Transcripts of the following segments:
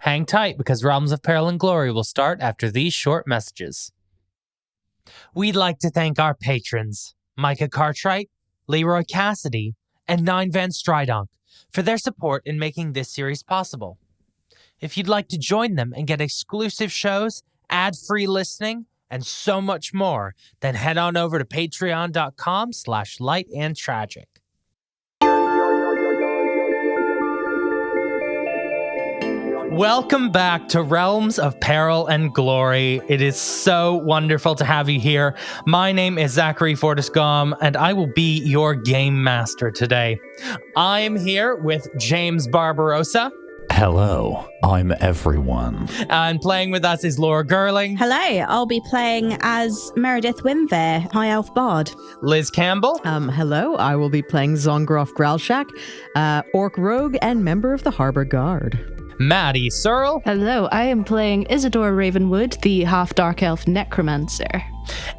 Hang tight because Realms of Peril and Glory will start after these short messages. We'd like to thank our patrons, Micah Cartwright, Leroy Cassidy, and Nine Van Stridonk, for their support in making this series possible. If you'd like to join them and get exclusive shows, ad-free listening, and so much more, then head on over to patreon.com/lightandtragic. Welcome back to Realms of Peril and Glory. It is so wonderful to have you here. My name is Zachary Fortais-Gomm, and I will be your game master today. I am here with James Barbarossa. Hello, I'm everyone. And playing with us is Laura Gerling. Hello, I'll be playing as Maerydyth Wimver, High Elf Bard. Liz Campbell. Hello, I will be playing Zongroff Growlshack, Orc Rogue and member of the Harbor Guard. Maddy Searle. Hello, I am playing Isadora Ravenwood, the half-dark elf necromancer.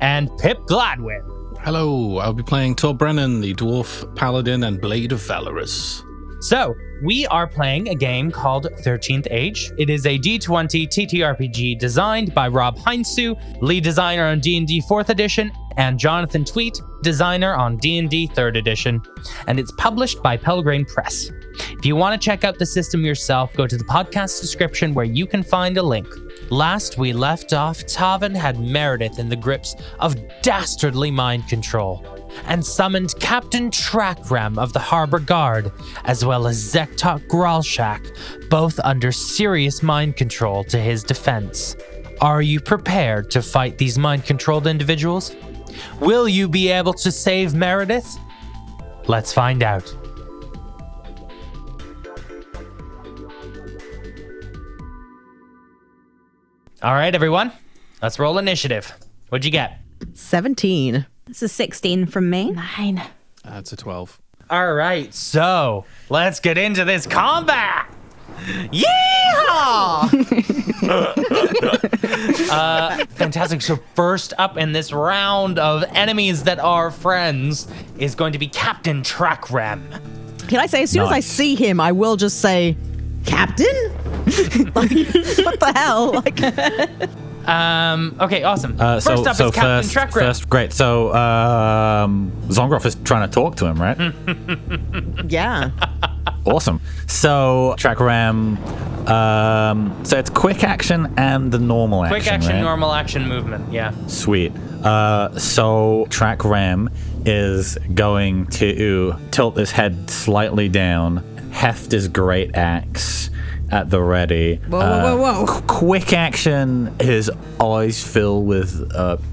And Pip Gladwin. Hello, I'll be playing Torbrennan, the dwarf paladin and blade of Valorous. So, we are playing a game called 13th Age. It is a D20 TTRPG designed by Rob Heinsu, lead designer on D&D 4th edition, and Jonathan Tweet, designer on D&D 3rd edition. And it's published by Pelgrane Press. If you want to check out the system yourself, go to the podcast description where you can find a link. Last we left off, Taavin had Maerydyth in the grips of dastardly mind control and summoned Captain Tracram of the Harbor Guard, as well as Zektok Growlshack, both under serious mind control to his defense. Are you prepared to fight these mind-controlled individuals? Will you be able to save Maerydyth? Let's find out. All right, everyone. Let's roll initiative. What'd you get? 17. It's a 16 from me. 9. It's a 12. All right, so let's get into this combat. Yeehaw! Fantastic. So first up in this round of enemies that are friends is going to be Captain Tracram. Can I say, as soon as I see him, I will just say, Captain? Like, what the hell? Like, Okay, awesome. First up is Captain Tracram. Great. So, Zongroff is trying to talk to him, right? yeah. Awesome. So, Tracram, so it's quick action and the normal action, Quick action, right? normal action movement, yeah. Sweet. So Tracram is going to tilt his head slightly down, heft his great axe at the ready. Whoa. Quick action, his eyes fill with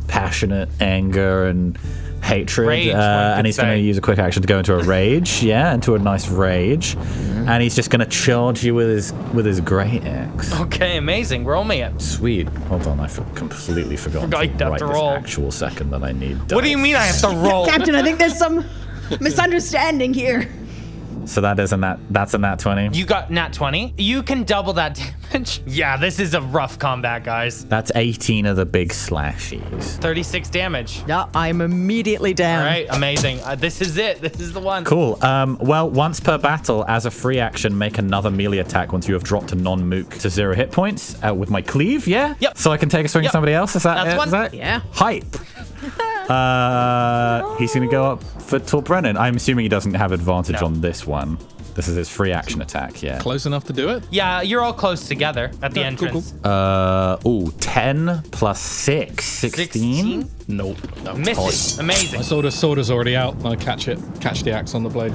passionate anger and hatred. Rage, and he's going to use a quick action to go into a rage. Yeah, into a nice rage. Mm-hmm. And he's just going to charge you with his great axe. Okay, amazing. Roll me it. Sweet. Hold on, I completely forgot you to have write to this roll. actual second that I need. What do you mean I have to roll? Captain, I think there's some misunderstanding here. So that's a nat 20. You got nat 20. You can double that damage. Yeah, this is a rough combat, guys. That's 18 of the big slashies. 36 damage. Yeah, I'm immediately down. All right, amazing. This is it. This is the one. Cool. Well, once per battle, as a free action, make another melee attack once you have dropped a non-mook to 0 hit points with my cleave, yeah? Yep. So I can take a swing at somebody else? Is that That's it? one. Is that? Yeah. Hype. He's going to go up for Torbrennan. I'm assuming he doesn't have advantage on this one. This is his free action attack, yeah. Close enough to do it? Yeah, you're all close together at the Yeah, entrance. cool. 10 plus 6. 16? Nope. No. Misses. Amazing. My sword is already out. I catch the axe on the blade.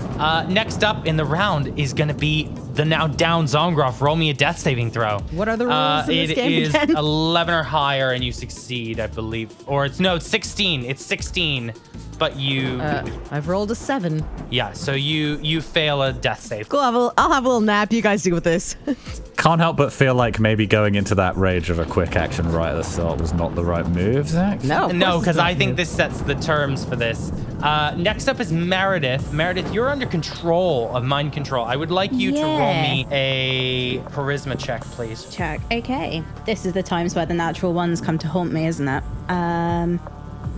Next up in the round is going to be the now down Zongroff. Roll me a death saving throw. What are the rules in this game It is again? 11 or higher and you succeed, I believe. Or it's 16. It's 16. But you... I've rolled a 7. yeah, so you fail a death save. Cool, I'll have a little nap. You guys deal with this. Can't help but feel like maybe going into that rage of a quick action right at the start was not the right move, Zach. No, because I think this sets the terms for this. Next up is Maerydyth. Maerydyth, you're under control of mind control. I would like you to roll me a charisma check, please. Check. Okay. This is the times where the natural ones come to haunt me, isn't it?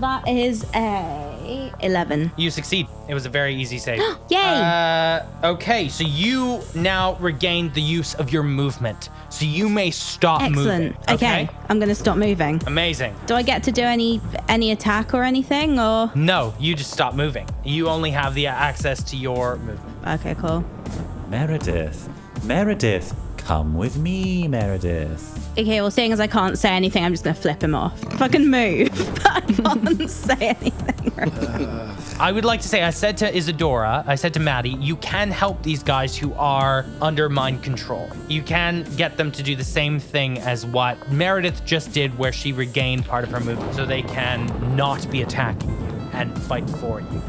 That is a 11. You succeed. It was a very easy save. Yay! Okay, so you now regained the use of your movement. So you may stop moving. Excellent. Okay, I'm going to stop moving. Amazing. Do I get to do any attack or anything, or? No, you just stop moving. You only have the access to your movement. Okay, cool. Meredith, come with me, Meredith. Okay, well, seeing as I can't say anything, I'm just going to flip him off. If I can move, but I can't say anything. I would like to say, I said to Isadora, I said to Maddy, you can help these guys who are under mind control. You can get them to do the same thing as what Maerydyth just did, where she regained part of her movement, so they can not be attacking you and fight for you.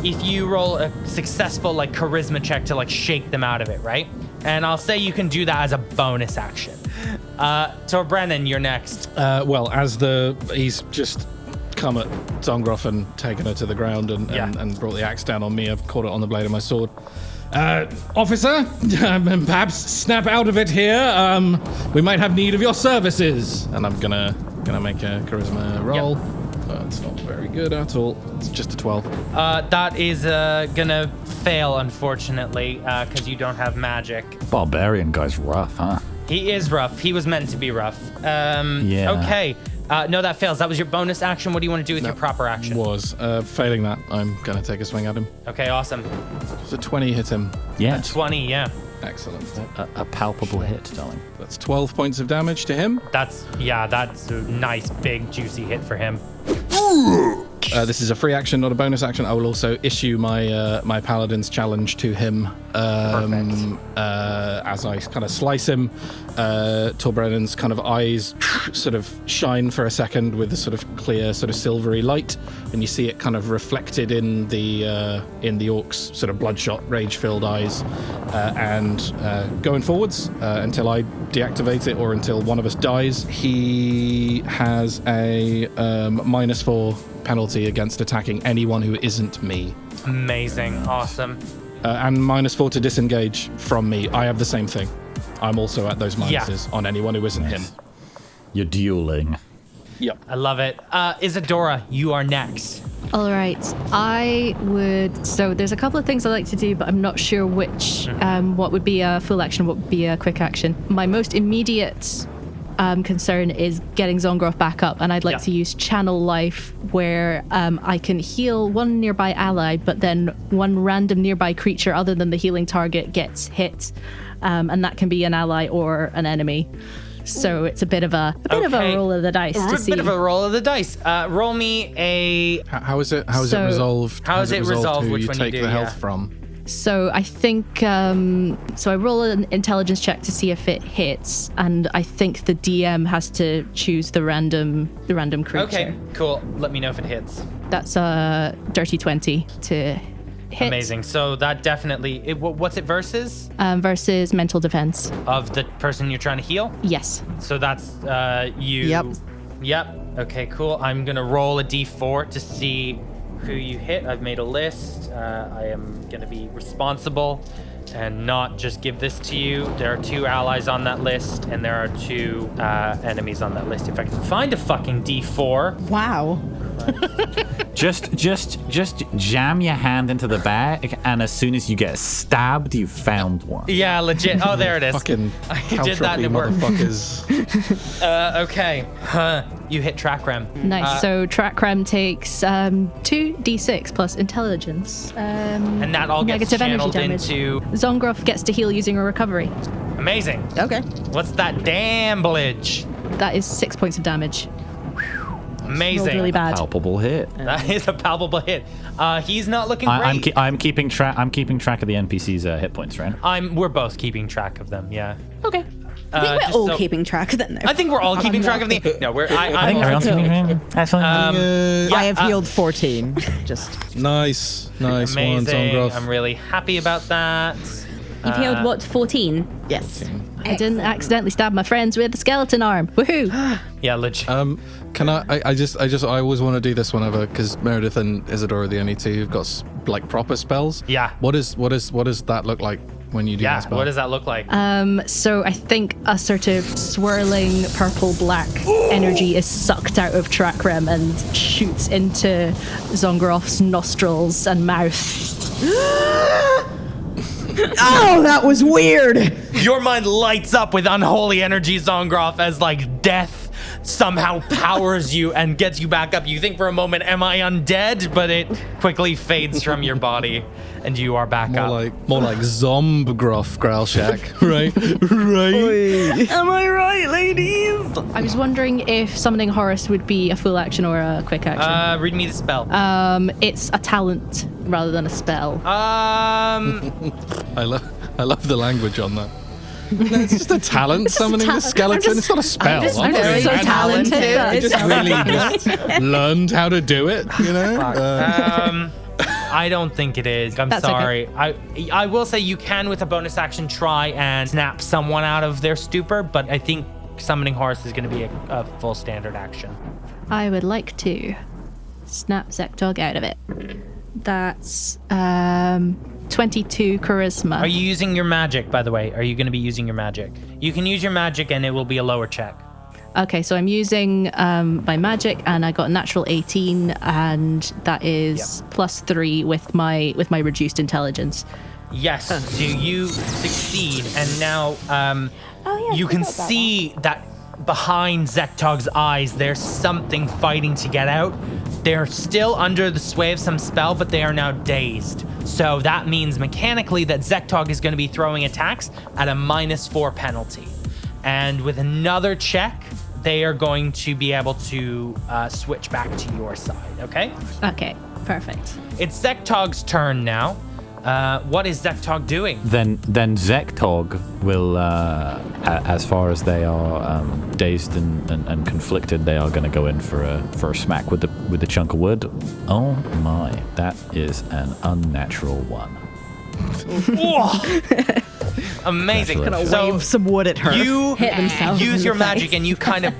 If you roll a successful charisma check to shake them out of it, right? And I'll say you can do that as a bonus action. Torbrennan, you're next. Well, as he's just come at Zongroff and taken her to the ground and brought the axe down on me, I've caught it on the blade of my sword. Officer, perhaps snap out of it here. We might have need of your services. And I'm gonna make a charisma roll. Yep. It's not very good at all. It's just a 12. That is gonna fail, unfortunately, because you don't have magic. Barbarian guy's rough, huh? He is rough. He was meant to be rough. Yeah. Okay. No, that fails. That was your bonus action. What do you want to do with your proper action? Failing that, I'm gonna take a swing at him. Okay, awesome. Does a 20 hit him? Yeah. 20, yeah. Excellent. A palpable hit, darling. That's 12 points of damage to him. That's a nice, big, juicy hit for him. This is a free action, not a bonus action. I will also issue my Paladin's challenge to him. As I kind of slice him, Torbrennan's kind of eyes sort of shine for a second with a sort of clear, sort of silvery light, and you see it kind of reflected in the orc's sort of bloodshot, rage-filled eyes. And going forwards until I deactivate it or until one of us dies, he has a -4 penalty against attacking anyone who isn't me. Amazing. Awesome. And -4 to disengage from me. I have the same thing. I'm also at those minuses on anyone who isn't him. You're dueling. Yep. I love it. Isadora, you are next. All right. So there's a couple of things I like to do, but I'm not sure which, what would be a full action, what would be a quick action. My most immediate concern is getting Zongroff back up, and I'd like to use Channel Life, where I can heal one nearby ally, but then one random nearby creature other than the healing target gets hit, and that can be an ally or an enemy. So it's a bit of a roll of the dice to see. A bit of a roll of the dice. Roll me a. How is it resolved? How is it resolved? Who Which you one take you do? the health from? So I think, so I roll an intelligence check to see if it hits, and I think the DM has to choose the random creature. Okay, cool. Let me know if it hits. That's a dirty 20 to hit. Amazing. So that definitely. What's it versus? Versus mental defense. Of the person you're trying to heal? Yes. So that's you. Yep. Okay, cool. I'm going to roll a d4 to see who you hit. I've made a list. I am going to be responsible and not just give this to you. There are 2 allies on that list, and there are 2 enemies on that list. If I can find a fucking d4. Wow. Just jam your hand into the bag, and as soon as you get stabbed, you found one. Yeah, legit. Oh, there it is. Fucking I did that and it worked. motherfuckers. Okay. You hit Tracram. Nice. So Tracram takes 2d6 plus intelligence. And that all gets negative energy channeled damage. into... Zongroff gets to heal using a recovery. Amazing. Okay. What's that damblage? That is 6 points of damage. Amazing. Rolled really bad. Palpable hit. That is a palpable hit. He's not looking great. I'm keeping track of the NPC's hit points, right? We're both keeping track of them. Yeah. Okay. I think we're all keeping track of them, though. I think we're all keeping track of the. No, we're. I think everyone's keeping actually. I have healed 14. Just Nice one, amazing. Zongroff. I'm really happy about that. You've healed what? 14. yes. I didn't accidentally stab my friends with a skeleton arm. Woohoo! Yeah, legit. Can I always want to do this whenever, because Maerydyth and Isadora are the only 2 who've got proper spells. Yeah. What does that look like when you do that Yeah, spell? what does that look like? So I think a sort of swirling purple-black energy is sucked out of Tracram and shoots into Zongroff's nostrils and mouth. Oh, that was weird. Your mind lights up with unholy energy, Zongroff, as like death somehow powers you and gets you back up. You think for a moment, am I undead? But it quickly fades from your body and you are back up. More like Zongroff, Growlshack, right? Right. Am I right, ladies? I was wondering if summoning Horus would be a full action or a quick action. Read me the spell. It's a talent rather than a spell. I love the language on that. No, it's just a talent summoning the skeleton. It's not a spell. I'm just so talented. I just really learned how to do it, you know? I don't think it is. I'm That's sorry. I will say you can, with a bonus action, try and snap someone out of their stupor, but I think summoning Horus is going to be a full standard action. I would like to snap Zekdog out of it. That's 22 charisma. Are you using your magic, by the way? Are you going to be using your magic? You can use your magic and it will be a lower check. Okay, so I'm using my magic, and I got a natural 18, and that is +3 with my reduced intelligence. Yes, so you succeed, and now you can see that behind Zektog's eyes, there's something fighting to get out. They're still under the sway of some spell, but they are now dazed. So that means mechanically that Zektog is going to be throwing attacks at a -4 penalty. And with another check, they are going to be able to switch back to your side, okay? Okay, perfect. It's Zektog's turn now. What is Zektog doing? Then Zektog will, as far as they are dazed and conflicted, they are going to go in for a smack with the chunk of wood. Oh my, that is an unnatural one. Amazing. Gonna Wave some wood at her. You Hit themselves use in your the magic face. and you kind of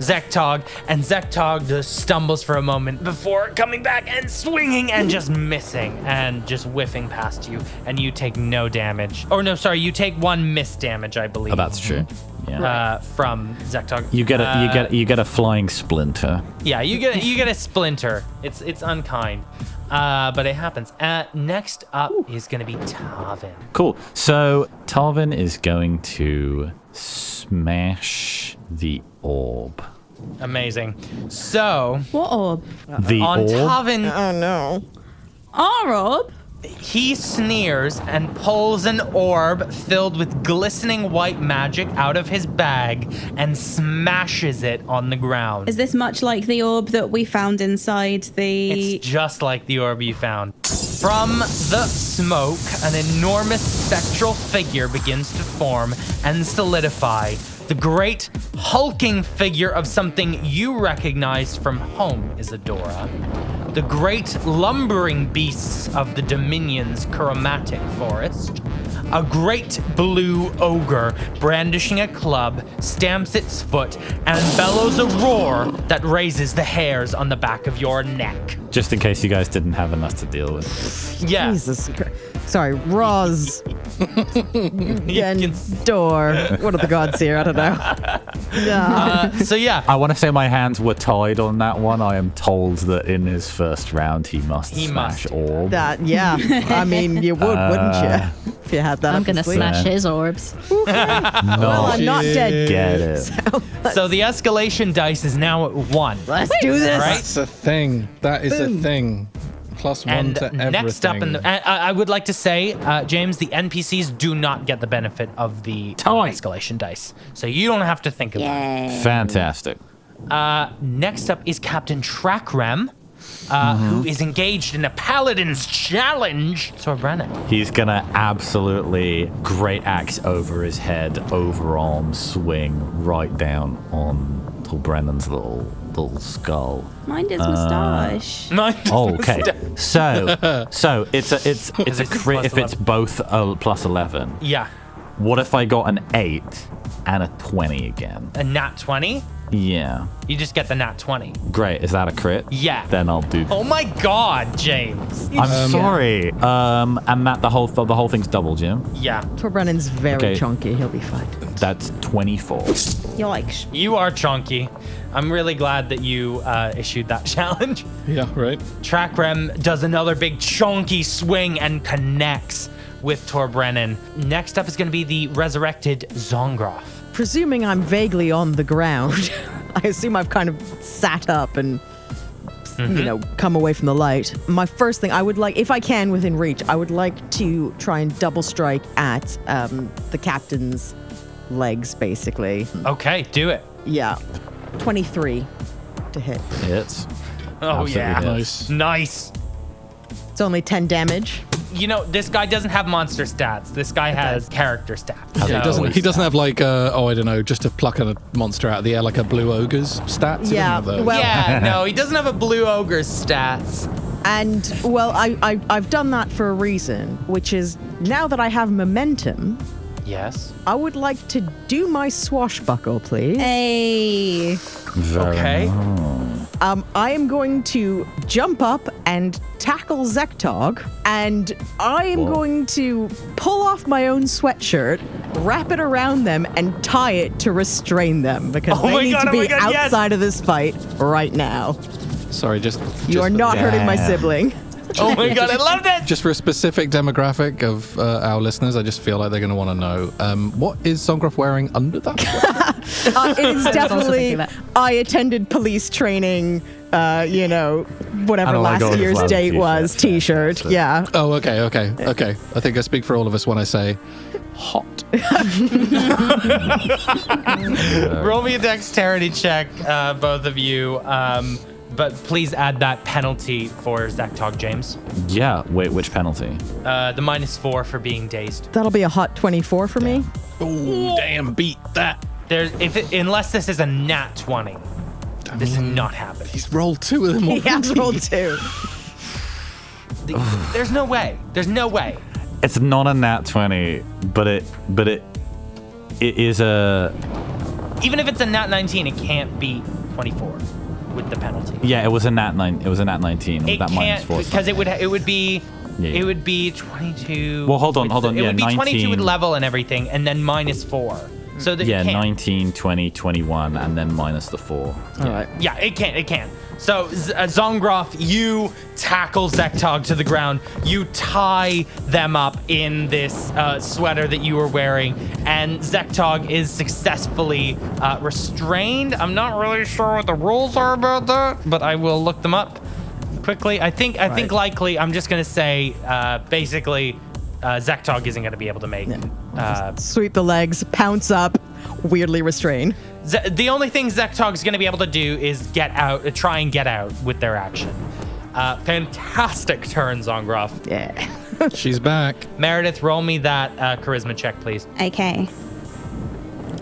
Zektog, and Zektog just stumbles for a moment before coming back and swinging and just missing and just whiffing past you, and you take no damage. Or no, sorry, you take 1 miss damage, I believe. Oh, that's true. Yeah. From Zektog. You get a flying splinter. Yeah, you get a splinter. It's unkind. But it happens. Next up is going to be Taavin. Cool. So Tarvin is going to smash the orb. Amazing. So, What orb? The on orb. Taavin, Oh no. Our orb? he sneers and pulls an orb filled with glistening white magic out of his bag and smashes it on the ground. Is this much like the orb that we found inside the... It's just like the orb you found. From the smoke, an enormous spectral figure begins to form and solidify. The great hulking figure of something you recognize from home, Isadora. The great lumbering beasts of the Dominion's chromatic forest. A great blue ogre brandishing a club stamps its foot and bellows a roar that raises the hairs on the back of your neck. Just in case you guys didn't have enough to deal with. Yeah. Jesus Christ. Sorry, Roz. Door. What are the gods here? I don't know. Yeah. So yeah, I want to say my hands were tied on that one. I am told that in his first round he must smash orb. That, yeah. I mean, you would, wouldn't you? If you had that I'm up your gonna sleeve. smash his orbs. Well, I'm not dead. Get it. so the escalation dice is now at 1. Let's do this. Right. That's a thing. That is a thing. +1 And to everything. next up, I would like to say, James, the NPCs do not get the benefit of the escalation dice, so you don't have to think about it. Fantastic. Next up is Captain Tracram, who is engaged in a paladin's challenge. Torbrennan. He's gonna absolutely great axe over his head, overarm swing right down on Torbrennan's little skull. Mind his moustache. Oh, okay. So it's a crit if it's both +11. Yeah. What if I got an 8 and a 20 again. A nat 20? Yeah. You just get the nat 20. Great. Is that a crit? Yeah. Then I'll do. Oh my god, James. I'm sorry. And Matt, the whole thing's doubled, Jim. Yeah. Torbrennan's very Okay. chunky. He'll be fine. That's 24. Yikes. You are chunky. I'm really glad that you issued that challenge. Yeah, right. Tracram does another big chunky swing and connects with Torbrennan. Next up is going to be the resurrected Zongroff. Presuming I'm vaguely on the ground, I assume I've kind of sat up and, come away from the light. My first thing, I would like, if I can within reach, I would like to try and double strike at the captain's legs, basically. Okay, do it. Yeah. 23 to hit. Hits. Oh, Absolutely yeah. hits. Nice. It's only 10 damage. This guy doesn't have monster stats. This guy has character stats. He doesn't have like I don't know, just to pluck a monster out of the air like a blue ogre's stats. He doesn't Yeah, have those. well- Yeah, no, he doesn't have a blue ogre stats. And, well, I've done that for a reason, which is now that I have momentum, Yes. I would like to do my swashbuckle, please. Hey. Very Okay. nice. I am going to jump up and tackle Zektog, and I am Whoa. going to pull off my own sweatshirt, wrap it around them, and tie it to restrain them because Oh my they need God, to oh my be God, yes. outside of this fight right now. Sorry, You are not hurting my Damn. sibling. Oh my god, I love this. Just for a specific demographic of our listeners, I just feel like they're going to want to know what is Zongroff wearing under that? It is definitely. thinking that. I attended police training. Whatever I don't like last going year's with date t-shirt. was. T-shirt. Yeah. Oh, okay. I think I speak for all of us when I say hot. Roll me a dexterity check, both of you. But please add that penalty for Zektog, James. Yeah. Wait, which penalty? The -4 for being dazed. That'll be a hot 24 for me. Oh, damn, beat that. Unless this is a nat 20, this is not happening. He's rolled 2 of them He already. has rolled 2. There's no way. There's no way. It's not a nat 20, but it is a. Even if it's a nat 19, it can't beat 24 with the penalty. Yeah, it was a nat 9. It was a nat 19. It that can't -4 because it would be. Yeah. It would be 22. Well, hold on. It Yeah, would be 22 with 19. level and everything, and then -4. So that Yeah, it can't. 19, 20, 21, and then minus the 4. All right. Yeah, it can't. So, Zongroff, you tackle Zektog to the ground. You tie them up in this sweater that you were wearing, and Zektog is successfully restrained. I'm not really sure what the rules are about that, but I will look them up quickly. I think likely, I'm just going to say, basically, Zektog isn't going to be able to make... Sweep the legs, pounce up, weirdly restrain. The only thing Zektog's going to be able to do is try and get out with their action. Fantastic turn, Zongroff. Yeah. She's back. Maerydyth, roll me that charisma check, please. Okay.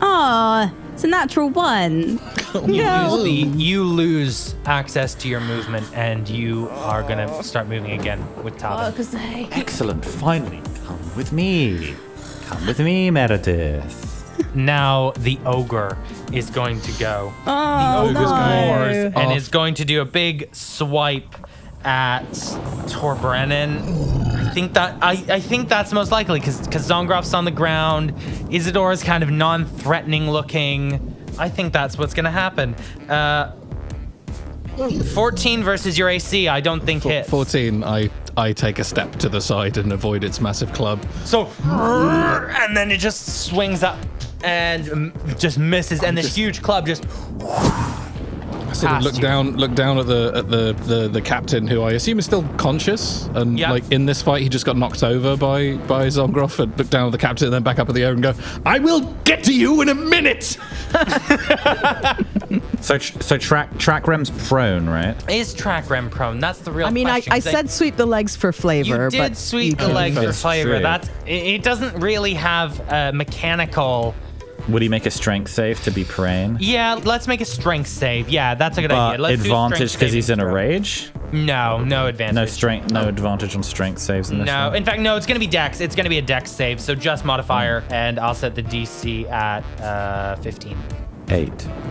Aw, it's a natural 1. You lose access to your movement, and you are going to start moving again with Taavin. because they... Excellent. Finally, come with me. Come with me, Meredith. Now the ogre is going to go. Oh, The ogre's roars and Off. is going to do a big swipe at Torbrennan. I think that's most likely because Zongroff's on the ground. Isadora's kind of non-threatening looking. I think that's what's gonna happen. 14 versus your AC, I don't think hits. 14. I take a step to the side and avoid its massive club. So, and then it just swings up and just misses, and this huge club just. I sort of Past look down at the captain, who I assume is still conscious, and Yeah. like in this fight he just got knocked over by Zongroff, and look down at the captain and then back up at the air and go, "I will get to you in a minute." So Tracram's prone, right? Is Tracram prone? That's the real I mean, question. I 'cause said sweep the legs for flavor, you did but sweep the can- legs for That's flavor. true. It doesn't really have a mechanical. Would he make a strength save to be prone? Yeah, let's make a strength save. Yeah, that's a good idea. But Let's do a advantage strength because he's in a saving throw. rage? No advantage. No strength, no advantage on strength saves in this No, one? in fact, no, it's going to be dex. It's going to be a dex save, so just modifier, and I'll set the DC at 15. 8.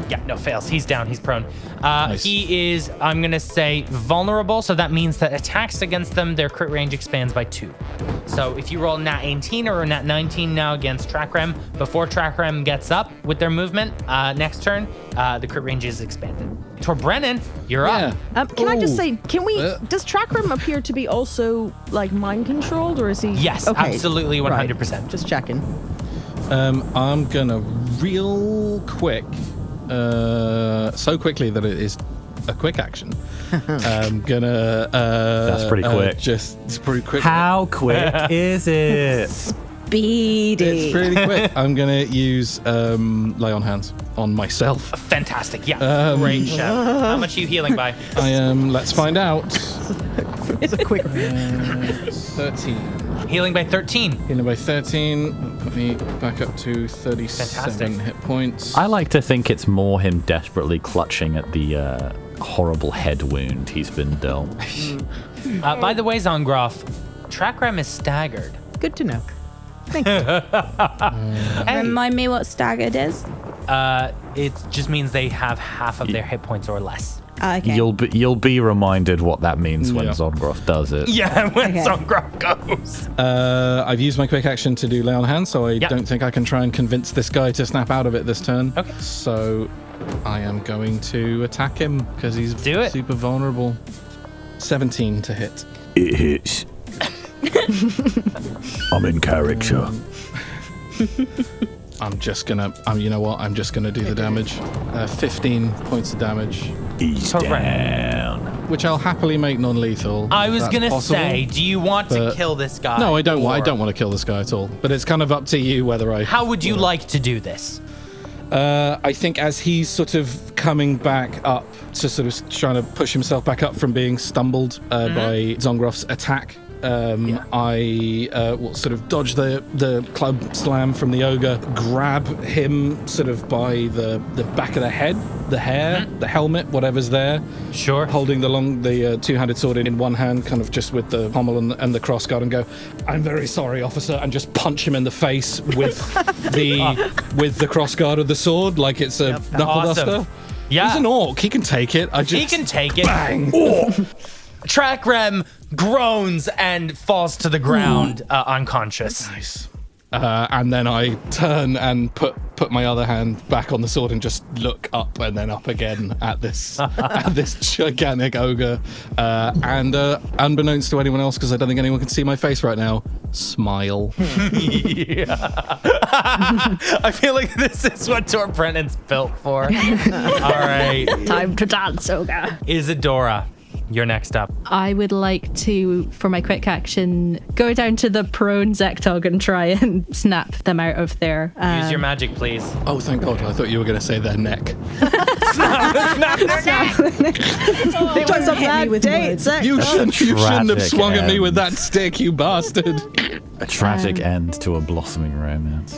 Yeah, no, fails. He's down. He's prone. Nice. He is, I'm going to say, vulnerable, so that means that attacks against them, their crit range expands by 2. So if you roll nat 18 or a nat 19 now against Tracram, before Tracram gets up with their movement next turn, the crit range is expanded. Torbrennan, you're up. Can I just say, Uh. does Tracram appear to be also like mind controlled, or is he? Yes, absolutely, 100%. Right. Just checking. I'm gonna real quick, so quickly that it is a quick action. I'm gonna. That's pretty quick. It's pretty quick. How quick is it? Speedy. It's pretty quick. I'm gonna use lay on hands on myself. Fantastic. Yeah, great shout. How much are you healing by? I am. Let's find out. It's a quick. 13. Healing by 13. Healing by 13. Put me back up to 37 Fantastic. hit points. I like to think it's more him desperately clutching at the horrible head wound he's been dealt. By the way, Zongroff, Tracram is staggered. Good to know. Hey, Remind me what staggered is. it just means they have half of their hit points or less. Okay. You'll be reminded what that means when Yeah. Zongroff does it. Yeah, when Okay. Zongroff goes. I've used my quick action to do lay on hands, so I Yep. don't think I can try and convince this guy to snap out of it this turn. Okay. So I am going to attack him because he's Do it. super vulnerable. 17 to hit. It hits. I'm in character. I'm just gonna. You know what? I'm just gonna do the damage. 15 points of damage, He's Torbrennan. down. which I'll happily make non-lethal. I was That's gonna possible. say, do you want to but- kill this guy? No, I don't. I or don't want to kill this guy at all. But it's kind of up to you whether I. How would you like to do this? I think as he's sort of coming back up to sort of trying to push himself back up from being stumbled by Zongroff's attack, I will sort of dodge the club slam from the ogre, grab him sort of by the back of the head, the hair, the helmet, whatever's there, Sure. holding the two-handed sword in one hand, kind of just with the pommel and the crossguard, and go, "I'm very sorry, officer," and just punch him in the face with the crossguard of the sword, like it's a knuckle Awesome. duster. Yeah. He's an orc. He can take it. He can take it. Bang. Tracram groans and falls to the ground unconscious. Nice. And then I turn and put my other hand back on the sword and just look up and then up again at this gigantic ogre. And unbeknownst to anyone else, because I don't think anyone can see my face right now, smile. I feel like this is what Torbrennan's built for. All right. Time to dance, Ogre. Isadora, you're next up. I would like to, for my quick action, go down to the prone Zektog and try and snap them out of there. Use your magic, please. Oh, thank God. I thought you were going to say their neck. It was a bad date. Zach. You shouldn't have Tragic swung at me end. with that stick, you bastard. A tragic end to a blossoming romance.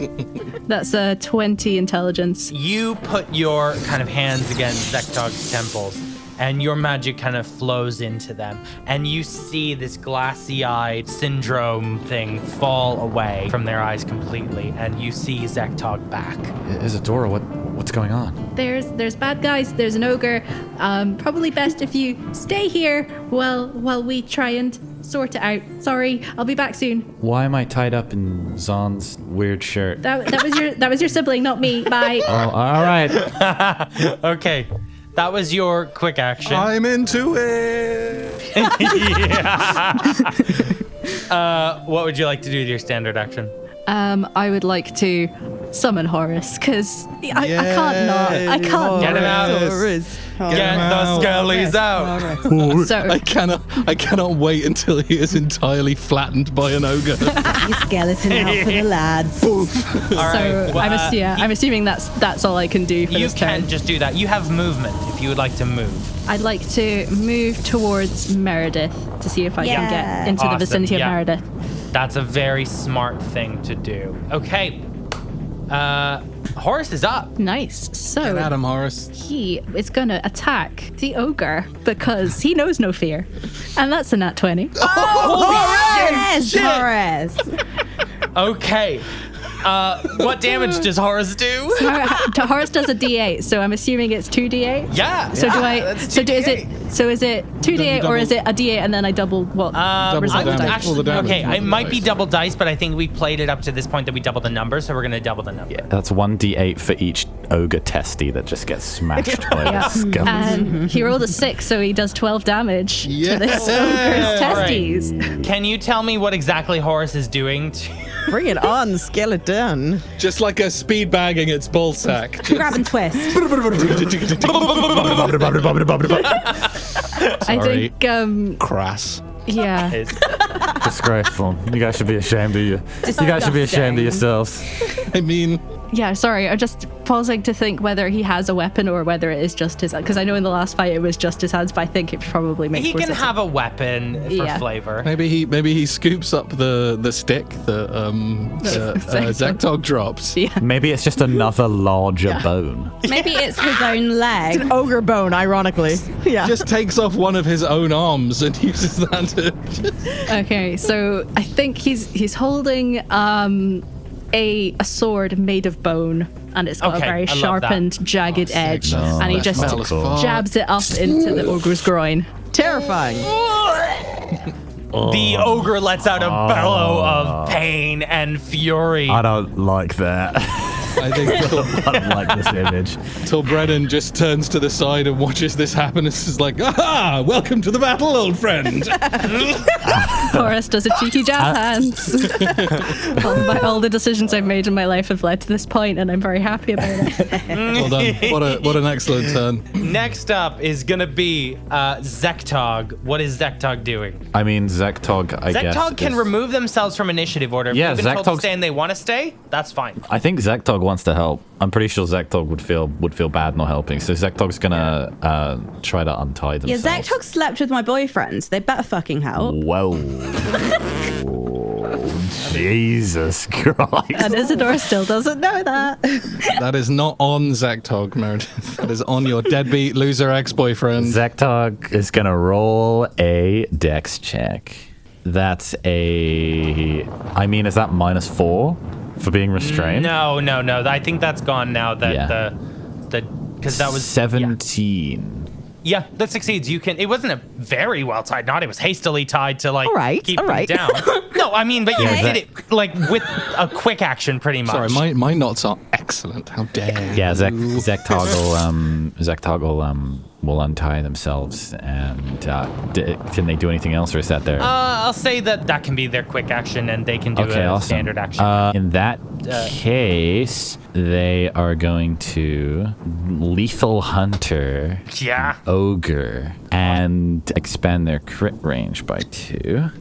That's a 20 intelligence. You put your kind of hands against Zektog's temples, and your magic kind of flows into them, and you see this glassy-eyed syndrome thing fall away from their eyes completely, and you see Zektog back. Isadora, what's going on? There's bad guys. There's an ogre. Probably best if you stay here while we try and sort it out. Sorry, I'll be back soon. Why am I tied up in Zon's weird shirt? That was your sibling, not me. Bye. Oh, all right. Okay, that was your quick action. I'm into it. What would you like to do with your standard action? I would like to summon Horace because I can't not. I can't. Get him out. Get the skellies out. So I cannot wait until he is entirely flattened by an ogre. Skeleton out for the lads. All right. So I'm assuming that's all I can do for You this turn. can just do that. You have movement if you would like to move. I'd like to move towards Maerydyth to see if I can get into the Awesome, vicinity yeah. of Maerydyth. That's a very smart thing to do. Okay. Horace is up. Nice. So Get at him, Horace. he is going to attack the ogre because he knows no fear. And that's a nat 20. Yes, Horace. Okay. What damage does Horace do? Horace does a d8, so I'm assuming it's 2d8. Yeah. So do I? That's So is 2d8. it 2d8 or is it a d8 and then I double what? Double the result damage. dice? All the damage, okay, not it the might be dice. double dice, but I think we played it up to this point that we double the number, so we're going to double the number. That's 1d8 for each ogre testy that just gets smashed by Yeah. the scum. And he rolled a 6, so he does 12 damage to this Yeah. ogre's All right. testes. Can you tell me what exactly Horace is doing? Bring it on, skeleton. Just like a speed bagging its ball sack. Grab and twist. I think, Crass. yeah. Disgraceful. You guys should be ashamed of you. You guys should be ashamed of yourselves. I mean, Yeah, sorry. I'm just pausing to think whether he has a weapon or whether it is just his. Because I know in the last fight it was just his hands, but I think it probably makes He more can sense. have a weapon for Yeah. flavor. maybe he scoops up the stick that Zectog dropped. Yeah. Maybe it's just another larger bone. Maybe it's his own leg. Ogre bone, ironically. Yeah. Just takes off one of his own arms and uses that to. Okay, so I think he's holding a sword made of bone, and it's got Okay, a very I love sharpened, jagged edge, No, and he that's just metal as fuck. jabs it up into the ogre's groin. Terrifying. The ogre lets out a bellow of pain and fury. I don't like that. I think I don't like this image. Torbrennan just turns to the side and watches this happen and is like, "Aha! Welcome to the battle, old friend." Horace does a cheeky jab hands. all the decisions I've made in my life have led to this point, and I'm very happy about it. Well done. What an excellent turn. Next up is gonna be Zectog. What is Zectog doing? I mean, Zectog, I guess. Zectog can is- remove themselves from initiative order. If Yeah, they've been told to Zectog's- stay and they want to stay, that's fine. I think Zectog wants to help. I'm pretty sure Zectog would feel bad not helping. So Zectog's gonna try to untie Yeah, themselves. Zectog slept with my boyfriends. They better fucking help. Whoa. Jesus Christ. And Isadora still doesn't know that. That is not on Zectog, Maerydyth. That is on your deadbeat loser ex-boyfriend. Zectog is gonna roll a dex check. That's I mean, is that -4 for being restrained? No. I think that's gone now. That Yeah. because that was 17. Yeah, that succeeds. You can. It wasn't a very well tied knot. It was hastily tied to like All right, keep all right. them down. No, I mean, but you Yeah, did it like with a quick action, pretty much. Sorry, my knots are excellent. How dare you? Yeah, Zectog will untie themselves, and can they do anything else, or is that their? I'll say that can be their quick action, and they can do Okay, a awesome. standard action. In that case, they are going to lethal hunter yeah. ogre and expand their crit range by 2.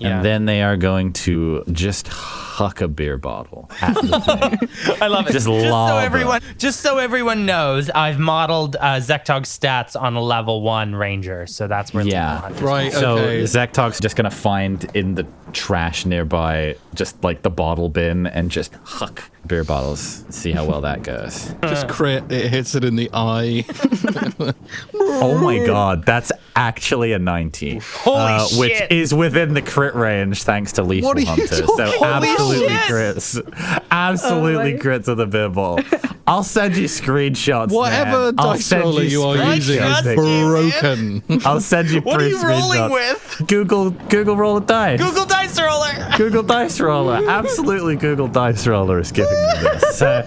Yeah. And then they are going to just huck a beer bottle at the thing. I love it. Just lava. Just so everyone knows, I've modeled Zectog's stats on a level 1 ranger, so that's where Yeah. Lethal Hunter's Right, So okay. Zectog's just gonna find in the trash nearby just like the bottle bin and just huck beer bottles. See how well that goes. Just crit, it hits it in the eye. Oh my god, that's actually a 90. Holy Which shit. is within the crit range thanks to Lethal What are you Hunter. So talking about? absolutely shit. crits. Absolutely crits of the beer bottle. I'll send you screenshots. Whatever man. I'll dice send roller you are I using trust is you, man. broken. I'll send you What are you rolling screenshots. with? Google roll a dice. Google Dice Roller. Google Dice Roller. Absolutely, Google Dice Roller is giving me this. So,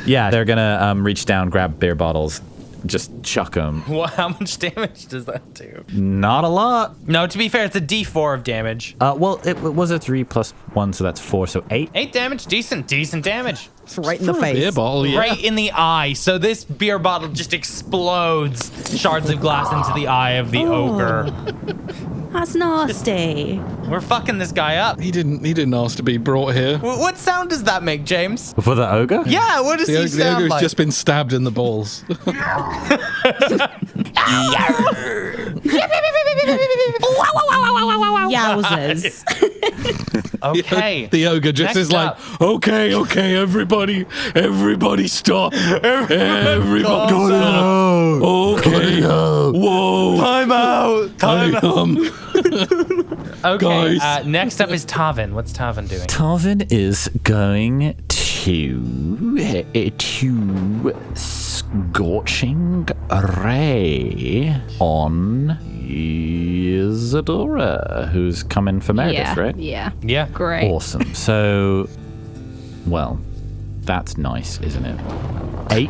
yeah, they're gonna reach down, grab beer bottles, just chuck them. Well, how much damage does that do? Not a lot. No, to be fair, it's a D4 of damage. Well, it was a 3 + 1, so that's 4, so 8. 8 damage, decent damage. It's right in the For a beer face. bottle, yeah. Right in the eye. So this beer bottle just explodes shards of glass into the eye of the ogre. That's nasty. We're fucking this guy up. He didn't ask to be brought here. What sound does that make, James? For the ogre? Yeah, what does he The sound ogre's like? just been stabbed in the balls. Yowzers. Okay. The ogre just Next is like, up. okay, everybody stop. Everybody stop. Okay. Whoa. Time out. Time out. Okay. Guys. Next up is Taavin. What's Taavin doing? Tarvin is going to scorching ray on Isadora, who's coming for Maerydyth, Yeah. right? Yeah. Yeah. Great. Awesome. So, well, that's nice, isn't it? 8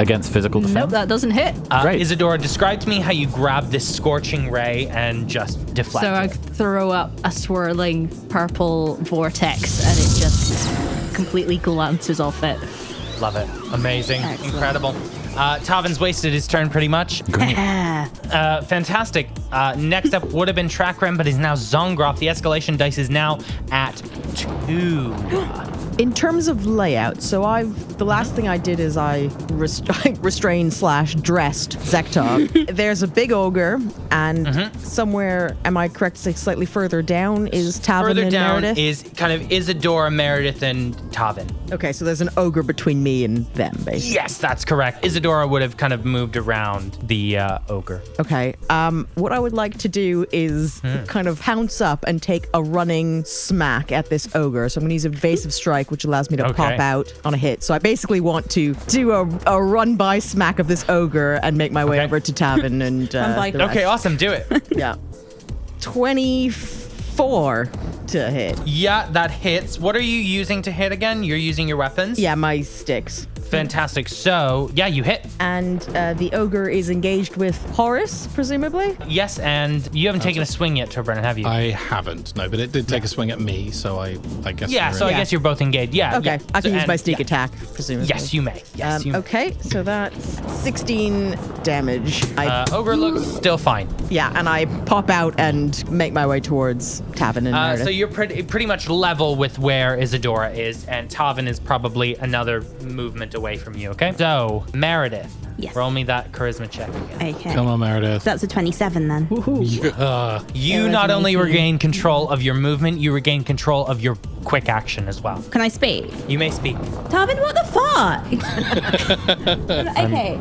against physical defense. Nope, that doesn't hit. Great. Isadora, describe to me how you grab this scorching ray and just deflect So I it. throw up a swirling purple vortex and it just completely glances off it. Love it. Amazing. Excellent. Incredible. Tavin's wasted his turn pretty much. Great. Fantastic. Next up would have been Tracram, but is now Zongroff. The escalation dice is now at 2. In terms of layout, so the last thing I did is I restrained/dressed Zektar. There's a big ogre, and somewhere, am I correct to say slightly further down is Taavin Further and down Maerydyth? is kind of Isadora, Maerydyth, and Taavin. Okay, so there's an ogre between me and them, basically. Yes, that's correct. Isadora would have kind of moved around the ogre. Okay. What I would like to do is kind of pounce up and take a running smack at this ogre. So I'm going to use evasive strike, which allows me to Okay. pop out on a hit. So I basically want to do a run by smack of this ogre and make my way Okay. over to Taavin and Run by- the rest. Okay, awesome. Do it. Yeah. 24 to hit. Yeah, that hits. What are you using to hit again? You're using your weapons? Yeah, my sticks. Fantastic. So, yeah, you hit. And the ogre is engaged with Horus, presumably. Yes, and you haven't taken a swing yet, Torbrennan, have you? I haven't, no, but it did take a swing at me, so I guess. yeah, we're so in. I guess you're both engaged. Yeah. Okay, yeah. I can So- use my and- sneak yeah. attack, presumably. Yes, you may. Yes, you may. Okay, so that's 16 damage. Ogre looks still fine. Yeah, and I pop out and make my way towards Taavin and Maerydyth. So you're pretty much level with where Isadora is, and Taavin is probably another movement away from you, okay? So, Maerydyth. Yes. Roll me that charisma check again. Okay. Come on, Maerydyth. That's a 27 then. You not only regain control of your movement, you regain control of your quick action as well. Can I speak? You may speak. Tarvin, what the fuck? Okay.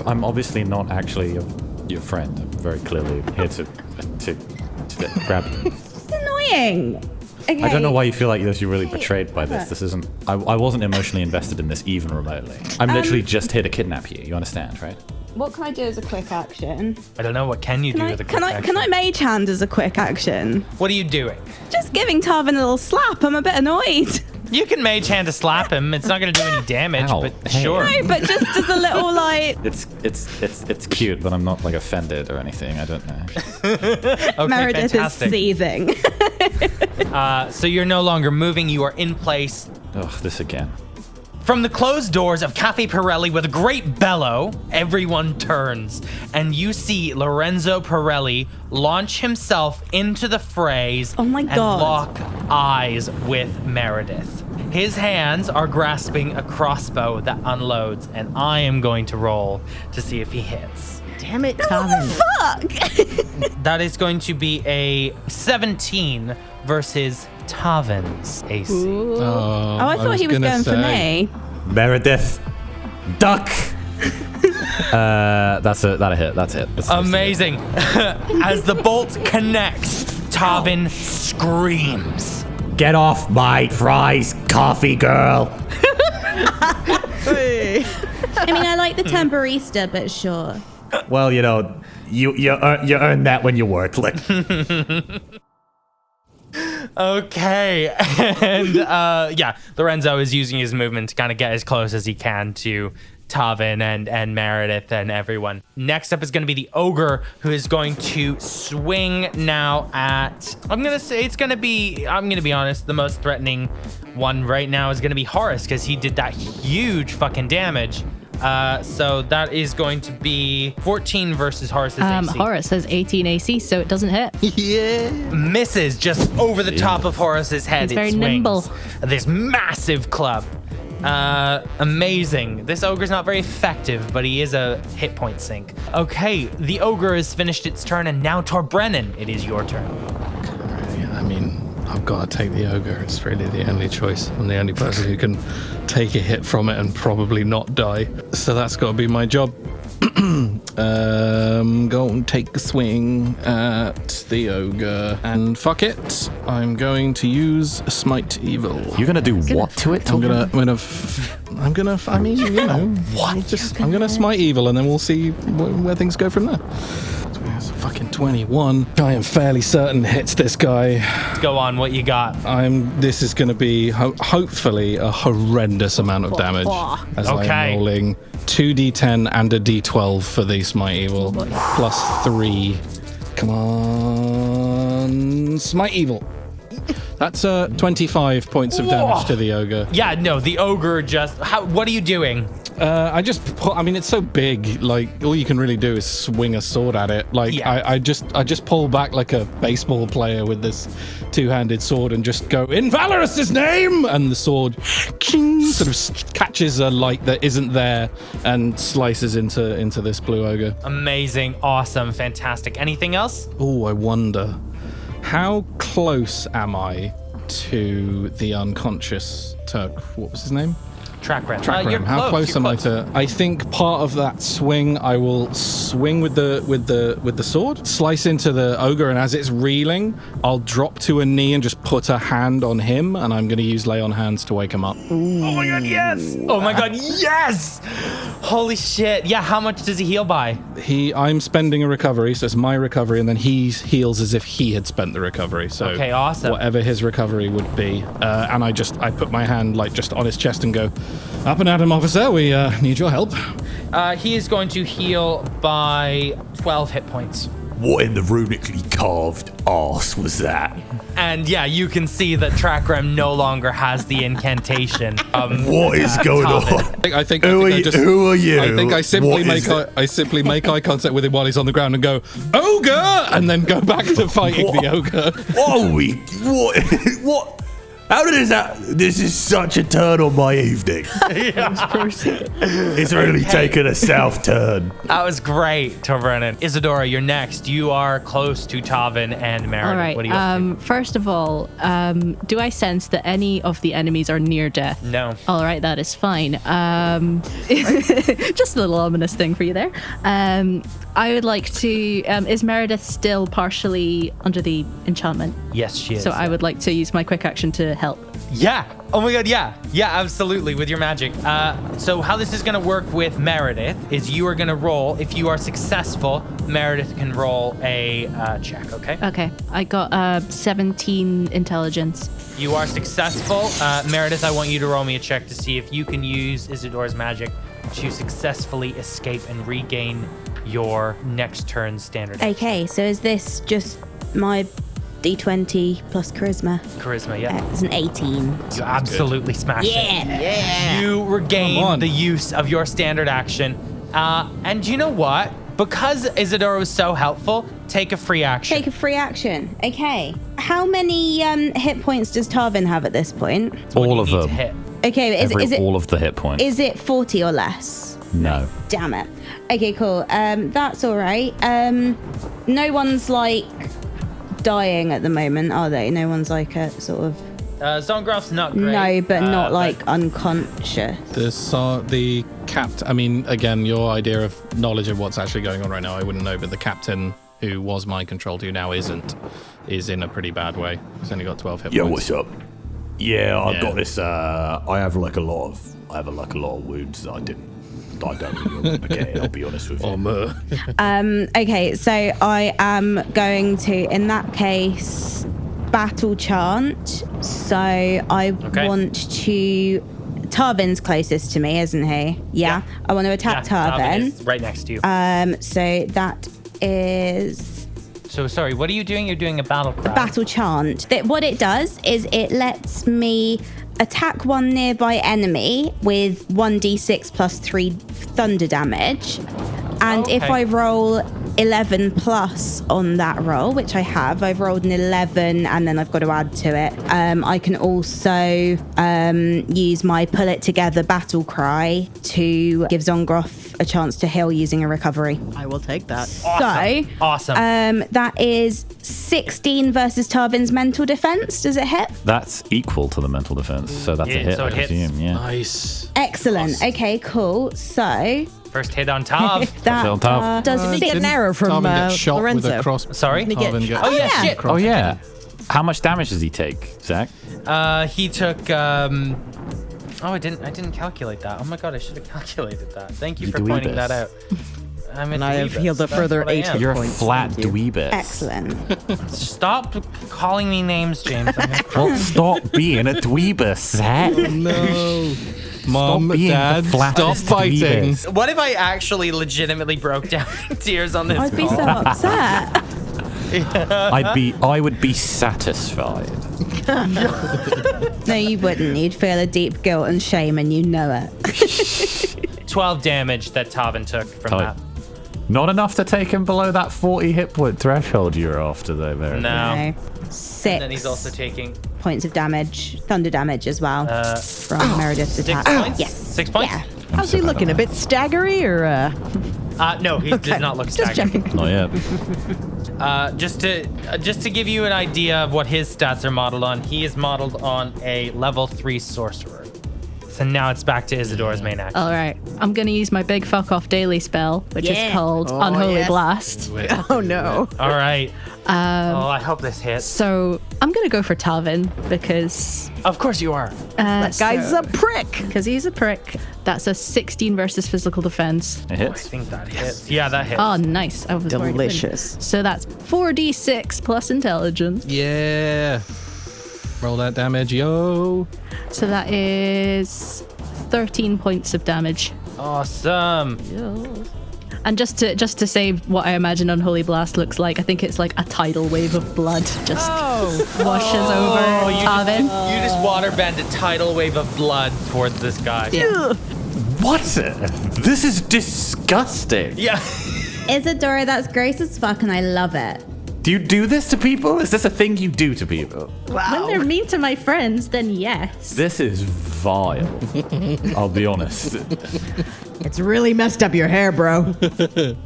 I'm obviously not actually your friend. I'm very clearly here to grab you. It's annoying. Okay. I don't know why you feel like you're really betrayed by this. This isn't. I wasn't emotionally invested in this even remotely. I'm literally just here to kidnap you. You understand, right? What can I do as a quick action? I don't know, what can you do with a quick action? Can I mage hand as a quick action? What are you doing? Just giving Tarvin a little slap. I'm a bit annoyed. You can mage hand to slap him. It's not going to do any damage, Ow. but Hey. sure. No, but just as a little like It's cute, but I'm not like offended or anything. I don't know. Okay, Maerydyth fantastic. is seething. So you're no longer moving. You are in place. Ugh, this again. From the closed doors of Cafe Pirelli with a great bellow, everyone turns, and you see Lorenzo Pirelli launch himself into the frays Oh my and God. lock eyes with Maerydyth. His hands are grasping a crossbow that unloads, and I am going to roll to see if he hits. Damn it, Taavin. Fuck. That is going to be a 17 versus Tavin's AC. Oh, I thought he was going for me. Maerydyth, duck. That's a hit. That's it. That's Amazing. As the bolt connects, Taavin screams. Get off my prize, coffee girl. I mean, I like the temporista, but sure. Well, you know, you earn that when you work. Like, Okay. And yeah, Lorenzo is using his movement to kind of get as close as he can to Taavin and Maerydyth and everyone. Next up is going to be the ogre, who is going to swing now at, I'm going to be honest, the most threatening one right now is going to be Horus, because he did that huge fucking damage. So that is going to be 14 versus Horus's AC. Horus has 18 AC, so it doesn't hit. Misses just over the top of Horus's head. He's It very swings. nimble. This massive club. Amazing. This ogre's not very effective, but he is a hit point sink. Okay, the ogre has finished its turn, and now Torbrennan, it is your turn. I mean, I've got to take the ogre. It's really the only choice. I'm the only person who can take a hit from it and probably not die. So that's got to be my job. Go and take a swing at the ogre. And fuck it. I'm going to use Smite Evil. You're gonna do what to it? I'm gonna I mean, you know, I'm gonna Smite Evil and then we'll see where things go from there. It's a fucking 21. I am fairly certain hits this guy. Go on, what you got? This is gonna be hopefully a horrendous amount of damage as I'm rolling 2d10 and a d12 for the Smite Evil, plus 3. Come on, Smite Evil. That's 25 points of damage to the ogre. Yeah, no, the ogre just... what are you doing? It's so big, like, all you can really do is swing a sword at it. Like, yeah. I just pull back like a baseball player with this two-handed sword and just go, "In Valorous's name!" And the sword sort of catches a light that isn't there and slices into this blue ogre. Amazing, awesome, fantastic. Anything else? Oh, I wonder, how close am I to the unconscious Turk? What was his name? Tracram. Tracram. How close am I to? I think part of that swing, I will swing with the sword, slice into the ogre, and as it's reeling, I'll drop to a knee and just put a hand on him, and I'm going to use lay on hands to wake him up. Ooh. Oh my god, yes! Oh my god, yes! Holy shit! Yeah, how much does he heal by? I'm spending a recovery, so it's my recovery, and then he heals as if he had spent the recovery. So okay, awesome. Whatever his recovery would be, and I put my hand like just on his chest and go, "Up and at him, officer. We need your help." He is going to heal by 12 hit points. What in the runically carved arse was that? And yeah, you can see that Tracram no longer has the incantation. What is going on? I think Who are you? I think I simply make eye contact with him while he's on the ground and go, "Ogre!" and then go back to fighting the ogre. What? How did that? This is such a turn on my evening. It's really taken a south turn. That was great, Torbrennan. Isadora, you're next. You are close to Taavin and Maerydyth. All right. What do you up to? First of all, do I sense that any of the enemies are near death? No. All right, that is fine. Just a little ominous thing for you there. I would like to... is Maerydyth still partially under the enchantment? Yes, she is. So I would like to use my quick action to help. Yeah. Oh my god, yeah. Yeah, absolutely, with your magic. So how this is going to work with Maerydyth is you are going to roll. If you are successful, Maerydyth can roll a check, okay? Okay. I got 17 intelligence. You are successful. Maerydyth, I want you to roll me a check to see if you can use Isadora's magic to successfully escape and regain your next turn standard. Okay, so is this just my D20 plus charisma? Charisma, yeah. It's an 18. You absolutely smashed it. Yeah. You regain the use of your standard action. And you know what? Because Isadora was so helpful, take a free action. Take a free action. Okay. How many hit points does Tarvin have at this point? All of them. Hit. Okay, is it all of the hit points? Is it 40 or less? No. Damn it. Okay, cool. That's all right. No one's like dying at the moment, are they? No one's like a sort of... Zongroff's not great. No, but not like unconscious. The captain, I mean, again, your idea of knowledge of what's actually going on right now, I wouldn't know, but the captain who was mind controlled, who now isn't, is in a pretty bad way. He's only got 12 hit points. Yo, what's up? Yeah, I've got this, I have like a lot of wounds that I don't really want to get in, I'll be honest with you. Okay, so I am going to, in that case, battle chant. So I want to... Tarvin's closest to me, isn't he? Yeah. I want to attack Tarvin. Is right next to you. So that is... So sorry, what are you doing? You're doing a battle cry. Battle chant. What it does is it lets me attack one nearby enemy with 1d6 plus 3 thunder damage. And if I roll 11 plus on that roll, which I have. I've rolled an 11 and then I've got to add to it. I can also use my pull it together battle cry to give Zongroff a chance to heal using a recovery. I will take that. Awesome. That is 16 versus Tarvin's mental defense. Does it hit? That's equal to the mental defense, so that's a hit, so it I hits. assume, yeah. Nice. Excellent. Okay, cool. So First hit on Tav. that Still tough. does Did he get an arrow from Tarvin get shot Lorenzo? with a cross. Sorry? Did he get- Tarvin gets Oh, yeah, yeah. shit. Oh, yeah. How much damage does he take, Zach? He took. Oh, I didn't calculate that. Oh my god, I should have calculated that. Thank you You for pointing dweebus. that out. I'm a And I have dweebus. healed a That's further what I 8 am. hit You're a points. flat Thank you. dweebus. excellent. Stop calling me names, James. I'm gonna Well, stop being a dweebus, Zach. No. Mom, being the Dad, flattest stop fighting. dweebus. What if I actually legitimately broke down in tears on this I'd be call? so upset. I would be satisfied. No, you wouldn't. You'd feel a deep guilt and shame, and you know it. 12 damage that Taavin took from that. Not enough to take him below that 40 hit point threshold you're after, though, Meredith. No. No. 6 And then he's also taking points of damage, thunder damage as well from Meredith's 6 attack. points? Yes. 6 points? Yeah. How's he looking? A bit staggery or? No, he does not look Just staggered. checking. Not yet. Just to give you an idea of what his stats are modeled on, he is modeled on a level 3 sorcerer. So now it's back to Isadora's main action. All right, I'm gonna use my big fuck off daily spell, which Yeah. is called Unholy yes. Blast. Oh no. All right. Oh, I hope this hits. So I'm gonna go for Taavin because Of course you are. That guy's a prick. because he's a prick. That's a 16 versus physical defense. It I hits. think that hits. Yeah, that hits. Oh, nice. I was worried it wouldn't. Delicious. So that's 4d6 plus intelligence. Yeah. Roll that damage, yo. So that is 13 points of damage. Awesome. And just to say what I imagine Unholy Blast looks like, I think it's like a tidal wave of blood just washes over you Taavin. just waterbend a tidal wave of blood towards this guy. Yeah. What? This is disgusting. Yeah. Isadora, that's gross as fuck, and I love it. Do you do this to people? Is this a thing you do to people? When they're mean to my friends, then yes. This is vile. I'll be honest. It's really messed up your hair, bro.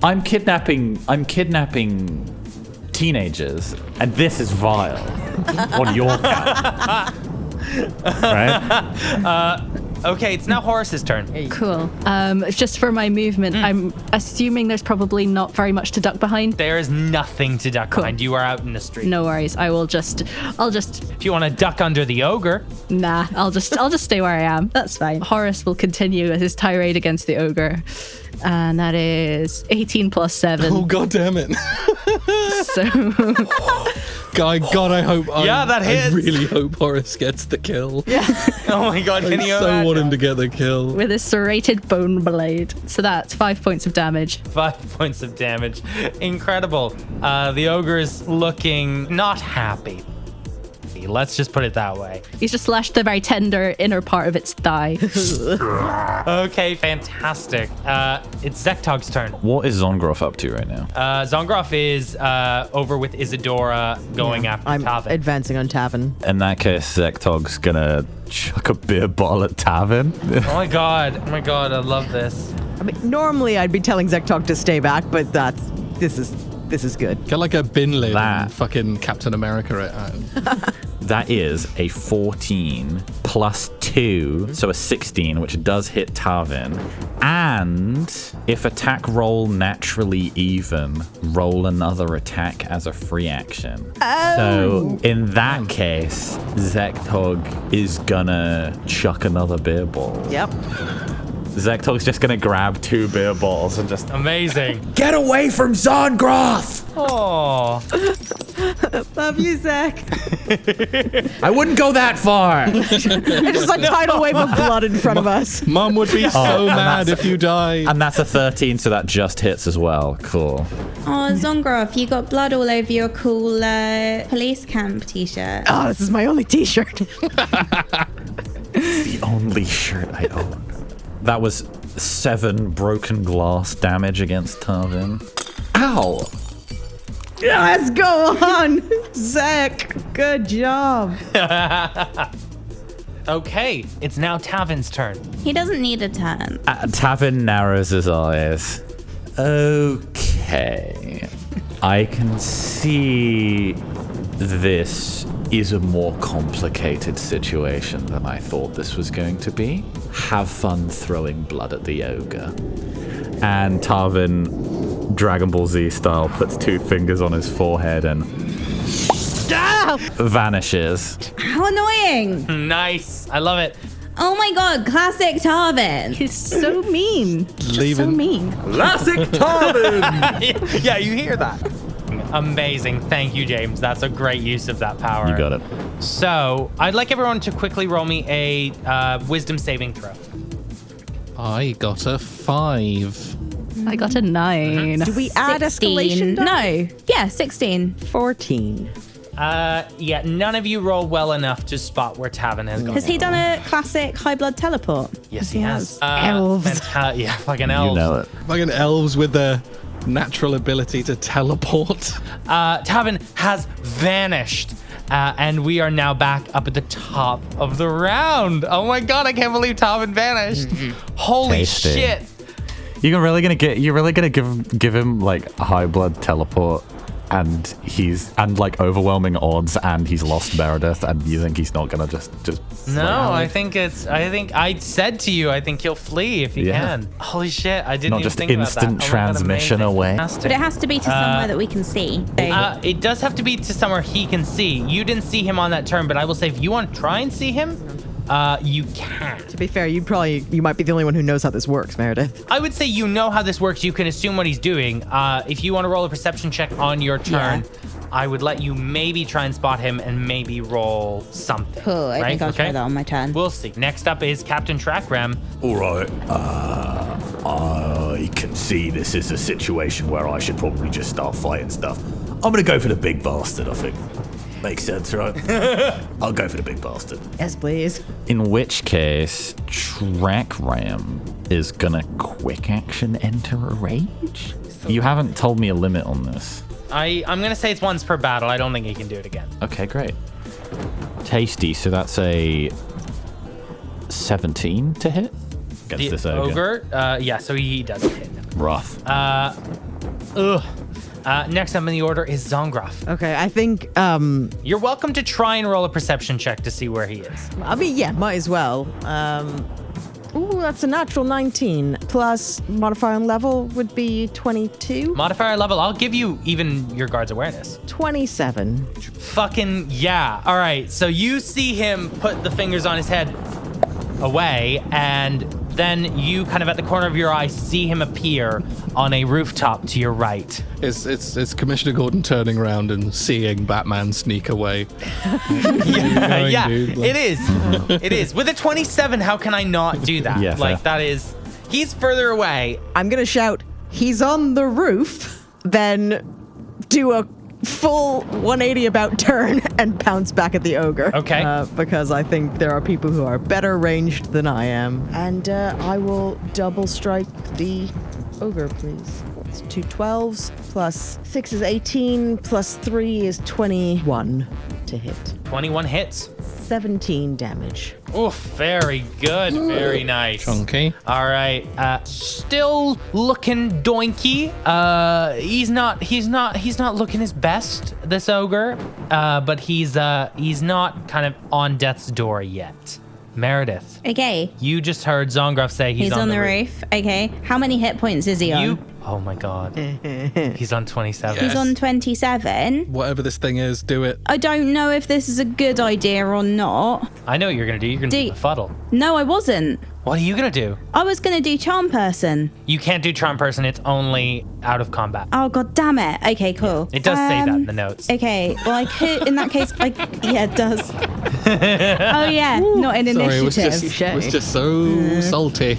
I'm kidnapping teenagers, and this is vile on your count. Right? Okay, it's now Horace's turn. Cool. Just for my movement, I'm assuming there's probably not very much to duck behind. There is nothing to duck behind. You are out in the street. No worries. I'll just If you want to duck under the ogre, nah. I'll just stay where I am. That's fine. Horace will continue his tirade against the ogre. And that is 18 plus 7. Oh, god damn it. So God, I hope. Yeah, that hits. I really hope Horace gets the kill. oh my god, can I you so imagine? want him to get the kill. with a serrated bone blade. So that's 5 points of damage. 5 points of damage. Incredible. The ogre is looking not happy. Let's just put it that way. He's just slashed the very tender inner part of its thigh. Okay, fantastic. It's Zektog's turn. What is Zongroff up to right now? Zongroff is over with Isadora going after I'm Taavin. advancing on Taavin. In that case, Zektog's gonna chuck a beer bottle at Taavin. Oh my god, I love this. I mean, normally I'd be telling Zektok to stay back, but this is good. Get like a bin lid That. and fucking Captain America it at him. That is a 14 plus 2, so a 16, which does hit Tarvin. And if attack roll naturally even, roll another attack as a free action. So in that case, Zektog is gonna chuck another beer ball. Yep. Zektog's just gonna grab 2 beer bottles and just Amazing. get away from Zongroff! Oh, Love you, Zach. I wouldn't go that far. It's just like tidal wave of blood in front of us. Mum would be so mad if you died. And that's a 13, so that just hits as well. Cool. Oh, Zongroff, you got blood all over your cool police camp t-shirt. Oh, this is my only t-shirt. The only shirt I own. That was 7 broken glass damage against Tarvin. Ow! Let's go on, Zach. Good job. Okay, it's now Tavin's turn. He doesn't need a turn. Taavin narrows his eyes. Okay. I can see this is a more complicated situation than I thought this was going to be. Have fun throwing blood at the ogre. And Tarvin, Dragon Ball Z style, puts 2 fingers on his forehead and vanishes. How annoying. Nice. I love it. Oh my god, classic Tarvin. He's so mean. Just so mean. Classic Tarvin! Yeah, you hear that? Amazing. Thank you, James. That's a great use of that power. You got it. So, I'd like everyone to quickly roll me a wisdom saving throw. I got a 5. I got a 9. Do we add 16. escalation die? No. Yeah, 16. 14. Yeah, none of you roll well enough to spot where Taavin has gone. Has he done a classic high blood teleport? Yes, he has. Elves. Yeah, fucking elves. You know it. Fucking elves with their natural ability to teleport. Taavin has vanished. And we are now back up at the top of the round. Oh my god, I can't believe Taavin vanished. Holy Tasty. shit. You're really gonna give him like a high blood teleport, and like overwhelming odds, and he's lost Maerydyth, and you think he's not gonna just No, I think I said to you, I think he'll flee if he can. Holy shit, I didn't not even just think about that. instant transmission away. But it has to be to somewhere that we can see. It does have to be to somewhere he can see. You didn't see him on that turn, but I will say if you want to try and see him, you can. To be fair, you might be the only one who knows how this works, Maerydyth. I would say you know how this works. You can assume what he's doing. If you want to roll a perception check on your turn, I would let you maybe try and spot him and maybe roll something. Cool, I think I'll try that on my turn. We'll see. Next up is Captain Tracram. All right. I can see this is a situation where I should probably just start fighting stuff. I'm going to go for the big bastard, I think. Makes sense, right? I'll go for the big bastard. Yes, please. In which case, Tracram is gonna quick action enter a rage? You haven't told me a limit on this. I'm going to say it's once per battle. I don't think he can do it again. Okay, great. Tasty, so that's a 17 to hit against this ogre. Yeah, so he does hit. Rough. Next up in the order is Zongroff. Okay, I think You're welcome to try and roll a perception check to see where he is. I mean, yeah, might as well. Ooh, that's a natural 19. Plus modifier on level would be 22. Modifier level, I'll give you even your guard's awareness. 27. Fucking yeah. All right, so you see him put the fingers on his head away, and then you kind of at the corner of your eye see him appear on a rooftop to your right. It's Commissioner Gordon turning around and seeing Batman sneak away. Yeah, it is. It is. With a 27, how can I not do that? Yeah, like fair. that is, he's further away. I'm going to shout, he's on the roof, then do a full 180 about turn and pounce back at the ogre. Okay. Because I think there are people who are better ranged than I am. And I will double strike the ogre, please. That's 2 12s, plus 6 is 18, plus 3 is 21 to hit. 21 hits. 17 damage. Oof, very good. Very nice. Chunky. All right. Still looking doinky. He's not looking his best, this ogre. But he's not kind of on death's door yet. Maerydyth, Okay, you just heard Zongroff say he's on the roof. Okay, how many hit points is he on? Oh my god. He's on 27. He's on 27. Whatever this thing is, do it. I don't know if this is a good idea or not. I know what you're gonna do. You're gonna do the fuddle. No, I wasn't. What are you gonna do? I was going to do Charm Person. You can't do Charm Person. It's only out of combat. Oh, god damn it. Okay, cool. It does say that in the notes. Okay, well, I could, in that case, yeah, it does. Oh, yeah, not an Sorry, initiative. it was just so salty.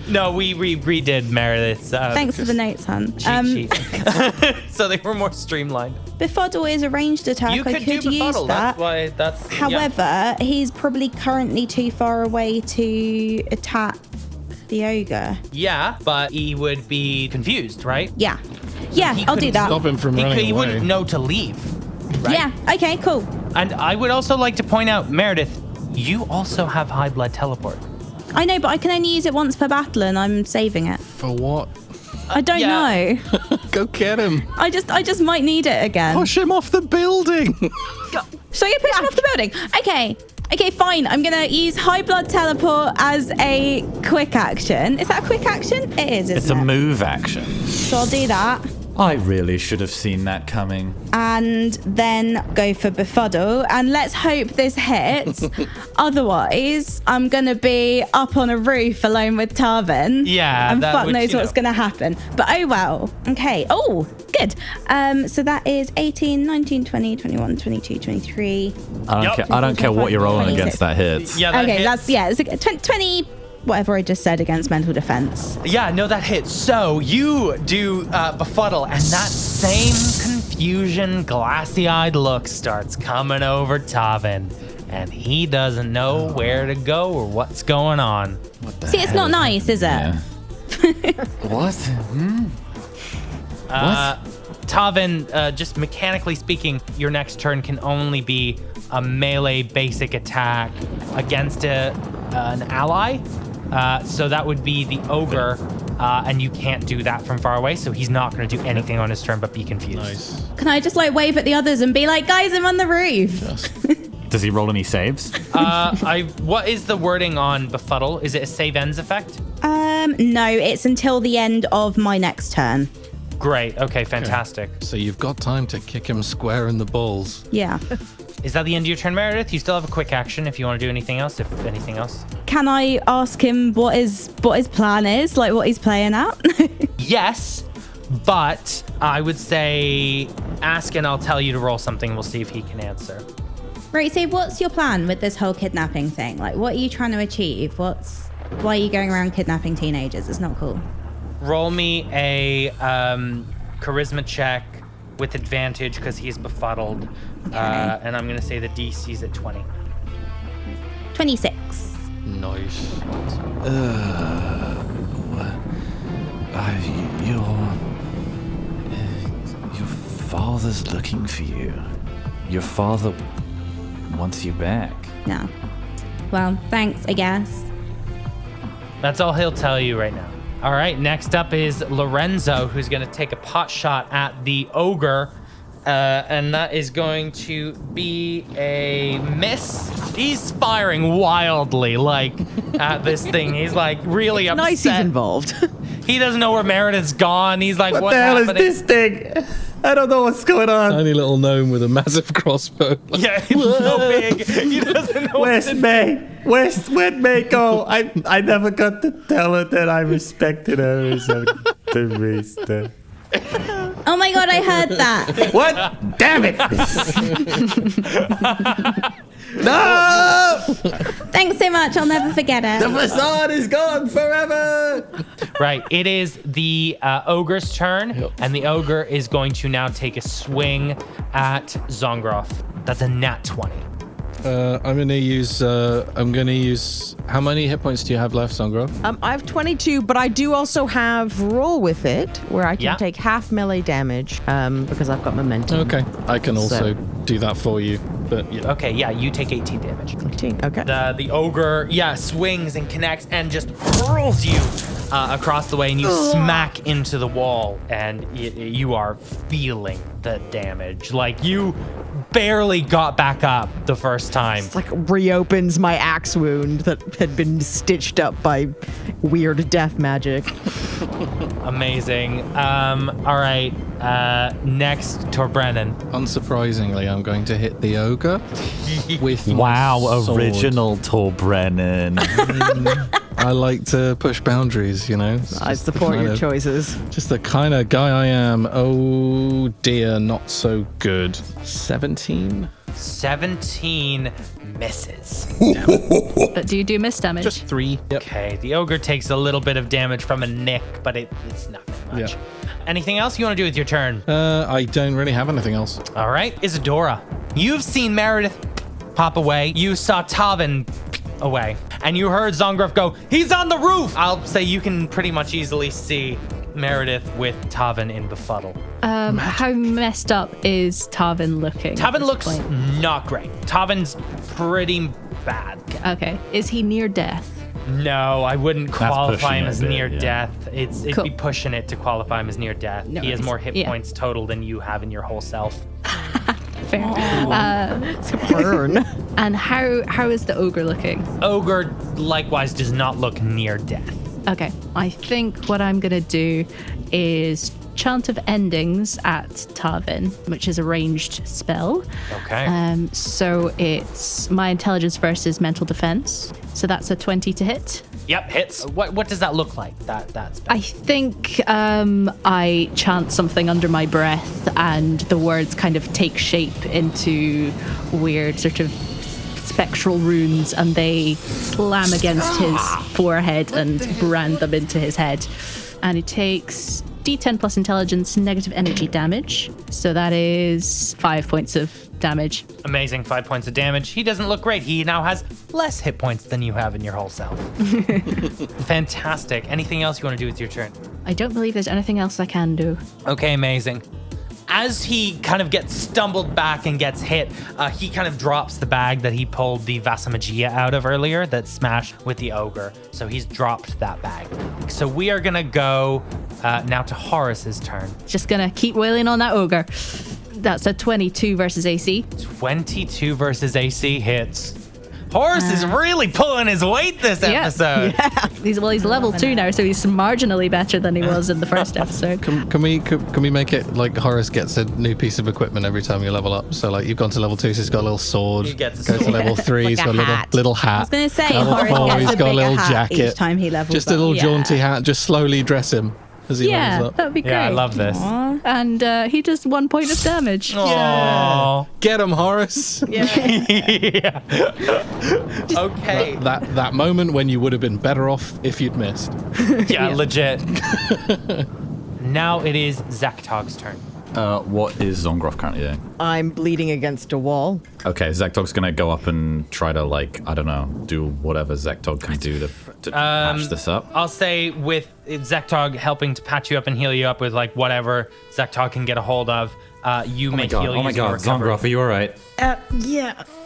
No, we redid Maerydyth's. Thanks for the notes, hon. Cheat sheet. So they were more streamlined. Befuddle is a ranged attack. You could do use Befuddle. that. That's why. That's. However, he's probably currently too far away to attack the ogre? Yeah, but he would be confused, right? Yeah. Yeah, He I'll do couldn't that. Stop him from running He away. wouldn't know to leave. Right? Yeah, okay, cool. And I would also like to point out, Maerydyth, you also have high blood teleport. I know, but I can only use it once per battle and I'm saving it. For what? I don't Yeah. know. Go get him. I just might need it again. Push him off the building. So you're pushing off the building. Okay, fine. I'm gonna use high blood teleport as a quick action. Is that a quick action? It is, isn't It's a it? move action. So I'll do that. I really should have seen that coming. And then go for befuddle. And let's hope this hits. Otherwise, I'm gonna be up on a roof alone with Tarvin. Yeah, And that fuck would, knows you what's know. gonna happen. But oh well. Okay. Oh, good. So that is 18, 19, 20, 21, 22, 23. I don't care what you're rolling 26. against, that hits. Yeah, that Okay, hits. that's, yeah, it's like 20, whatever I just said against mental defense. Yeah, no, that hits. So you do befuddle, and that same confusion, glassy-eyed look starts coming over Taavin, and he doesn't know where to go or what's going on. See, it's not nice, is it? Yeah. What? Taavin, just mechanically speaking, your next turn can only be a melee basic attack against an ally. So that would be the ogre, and you can't do that from far away, so he's not going to do anything on his turn but be confused. Nice. Can I just like wave at the others and be like, guys, I'm on the roof? Does he roll any saves? What is the wording on befuddle? Is it a save ends effect? No, it's until the end of my next turn. Great. Okay, fantastic. So you've got time to kick him square in the balls. Yeah. Is that the end of your turn, Maerydyth? You still have a quick action if you want to do anything else, if anything else. Can I ask him what his plan is, like what he's playing at? Yes, but I would say ask and I'll tell you to roll something. We'll see if he can answer. Right, so what's your plan with this whole kidnapping thing? Like, what are you trying to achieve? Why are you going around kidnapping teenagers? It's not cool. Roll me a charisma check with advantage because he's befuddled. And I'm going to say the DC's at 20. 26. Nice. Your father's looking for you. Your father wants you back. No. Well, thanks, I guess. That's all he'll tell you right now. All right, next up is Lorenzo, who's going to take a pot shot at the ogre. And that is going to be a miss. He's firing wildly, like, at this thing. He's, like, really upset. Nice he's involved. He doesn't know where Maerydyth's gone. He's like, What what's the hell happening? is this thing? I don't know what's going on. Tiny little gnome with a massive crossbow. Yeah, he's so big. He doesn't know Where's what to May? Where'd May go? I never got to tell her that I respected her as a barista. Oh my god, I heard that. What? Damn it! No! Thanks so much. I'll never forget The it. facade is gone forever! Right, it is the ogre's turn, and the ogre is going to now take a swing at Zongroff. That's a nat 20. I'm gonna use. How many hit points do you have left, Zongroff? I have 22, but I do also have roll with it, where I can Yeah. take half melee damage because I've got momentum. Okay, I can also So- do that for you. But yeah, Okay, yeah, you take 18 damage. 18, okay. The ogre, swings and connects and just hurls you across the way, and you smack into the wall, and you are feeling the damage. Like, you barely got back up the first time. It's like reopens my axe wound that had been stitched up by weird death magic. Amazing. All right, next, Torbrennan. unsurprisingly, I'm going to hit the ogre with my sword. Original Torbrennan. I like to push boundaries, you know. I support your choices. Just the kind of guy I am. Oh dear, not so good. 17? 17 misses. But do you do miss damage? Just 3. Yep. Okay, the ogre takes a little bit of damage from a nick, but it's nothing much. Yeah. Anything else you want to do with your turn? I don't really have anything else. All right, Isadora. You've seen Maerydyth pop away. You saw Taavin away. And you heard Zongroff go, he's on the roof! I'll say you can pretty much easily see Maerydyth with Taavin in befuddle. How messed up is Tarvin looking? Taavin looks not great. Tavin's pretty bad. Okay. Is he near death? No, I wouldn't qualify pushing him it a as bit, near yeah. death. It'd Cool. be pushing it to qualify him as near death. No he has worries. more hit Yeah. points total than you have in your whole self. Fair. It's a burn. And how is the ogre looking? Ogre likewise does not look near death. Okay. I think what I'm going to do is Chant of Endings at Tarvin, which is a ranged spell. Okay. So it's my intelligence versus mental defense. So that's a 20 to hit. Yep, hits. What does that look like? That's I think I chant something under my breath and the words kind of take shape into weird sort of spectral runes and they slam against his forehead and brand them into his head. And it takes D10 plus intelligence negative energy damage. So that is 5 points of damage. amazing. 5 points of damage. He doesn't look great. He now has less hit points than you have in your whole self. Fantastic. Anything else you want to do with your turn? I don't believe there's anything else I can do. Okay, amazing. As he kind of gets stumbled back and gets hit, he kind of drops the bag that he pulled the Vasamagia out of earlier that smashed with the ogre. So he's dropped that bag. So we are going to go now to Horace's turn. Just gonna keep wailing on that ogre. That's a 22 versus AC. 22 versus AC hits. Horace is really pulling his weight this episode. He's level 2 now, so he's marginally better than he was in the first episode. Can we make it like Horace gets a new piece of equipment every time you level up? So like you've gone to level 2, so he's got a little sword. He gets a Goes to sword. level 3, Like he's a got a hat. little hat. I was going to say, Level Horace 4, gets he's a got a bigger little hat jacket. each time he levels Just up. a little Yeah. jaunty hat. Just slowly dress him as he Yeah, levels up. that'd be great. Yeah, I love this. And he does 1 point of damage. Aww. Get him, Horace. Yeah. Okay. That moment when you would have been better off if you'd missed. Yeah, legit. Now it is Zaktog's turn. What is Zongroff currently doing? I'm bleeding against a wall. Okay, Zaktog's gonna go up and try to, like, I don't know, do whatever Zaktog can do to patch this up. I'll say with Zaktog helping to patch you up and heal you up with like whatever Zaktog can get a hold of, you make heal Oh my using god, recovery. Zongroff, are you alright?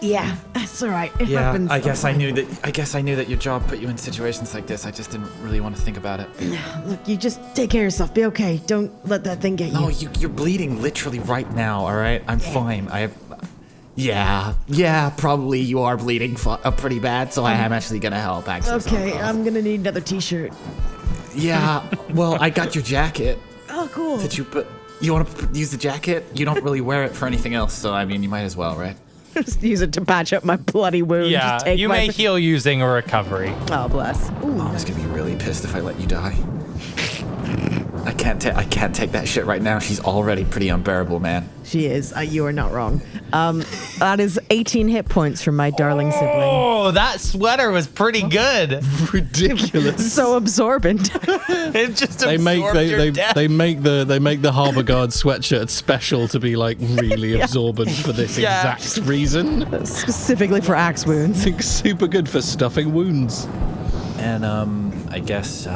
Yeah, that's all right. It Yeah, happens. I guess I knew that your job put you in situations like this. I just didn't really want to think about it. Look, you just take care of yourself. Be okay. Don't let that thing get you. No, you're bleeding literally right now, all right? I'm fine. Yeah, probably you are bleeding pretty bad, so I am actually gonna help. Okay, I'm gonna need another T-shirt. Yeah, well, I got your jacket. Oh, cool. Did you put? You want to use the jacket? You don't really wear it for anything else, so I mean, you might as well, right? Just use it to patch up my bloody wound. Yeah, Just take you my... may heal using a recovery. Oh, bless. Ooh. I'm just gonna be really pissed if I let you die. I can't take that shit right now. She's already pretty unbearable, man. She is. You are not wrong. That is 18 hit points from my darling sibling. Oh, that sweater was pretty good. Ridiculous. So absorbent. It just They make absorbed your death. they make the Harbour Guard sweatshirt special to be like really absorbent for this Yeah. exact reason. Specifically for axe wounds. It's super good for stuffing wounds. And I guess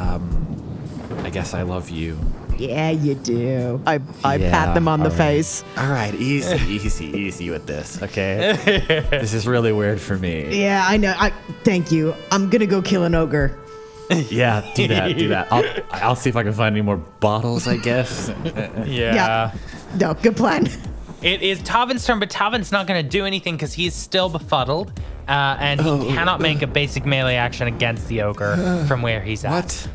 I love you. Yeah, you do. I Yeah, pat them on the all right. face. All right, easy with this, okay? This is really weird for me. Yeah, I know. Thank you. I'm gonna go kill an ogre. Yeah, do that. I'll see if I can find any more bottles, I guess. Yeah. No, good plan. It is Tavin's turn, but Tavin's not going to do anything because he's still befuddled, and he cannot make a basic melee action against the ogre from where he's at.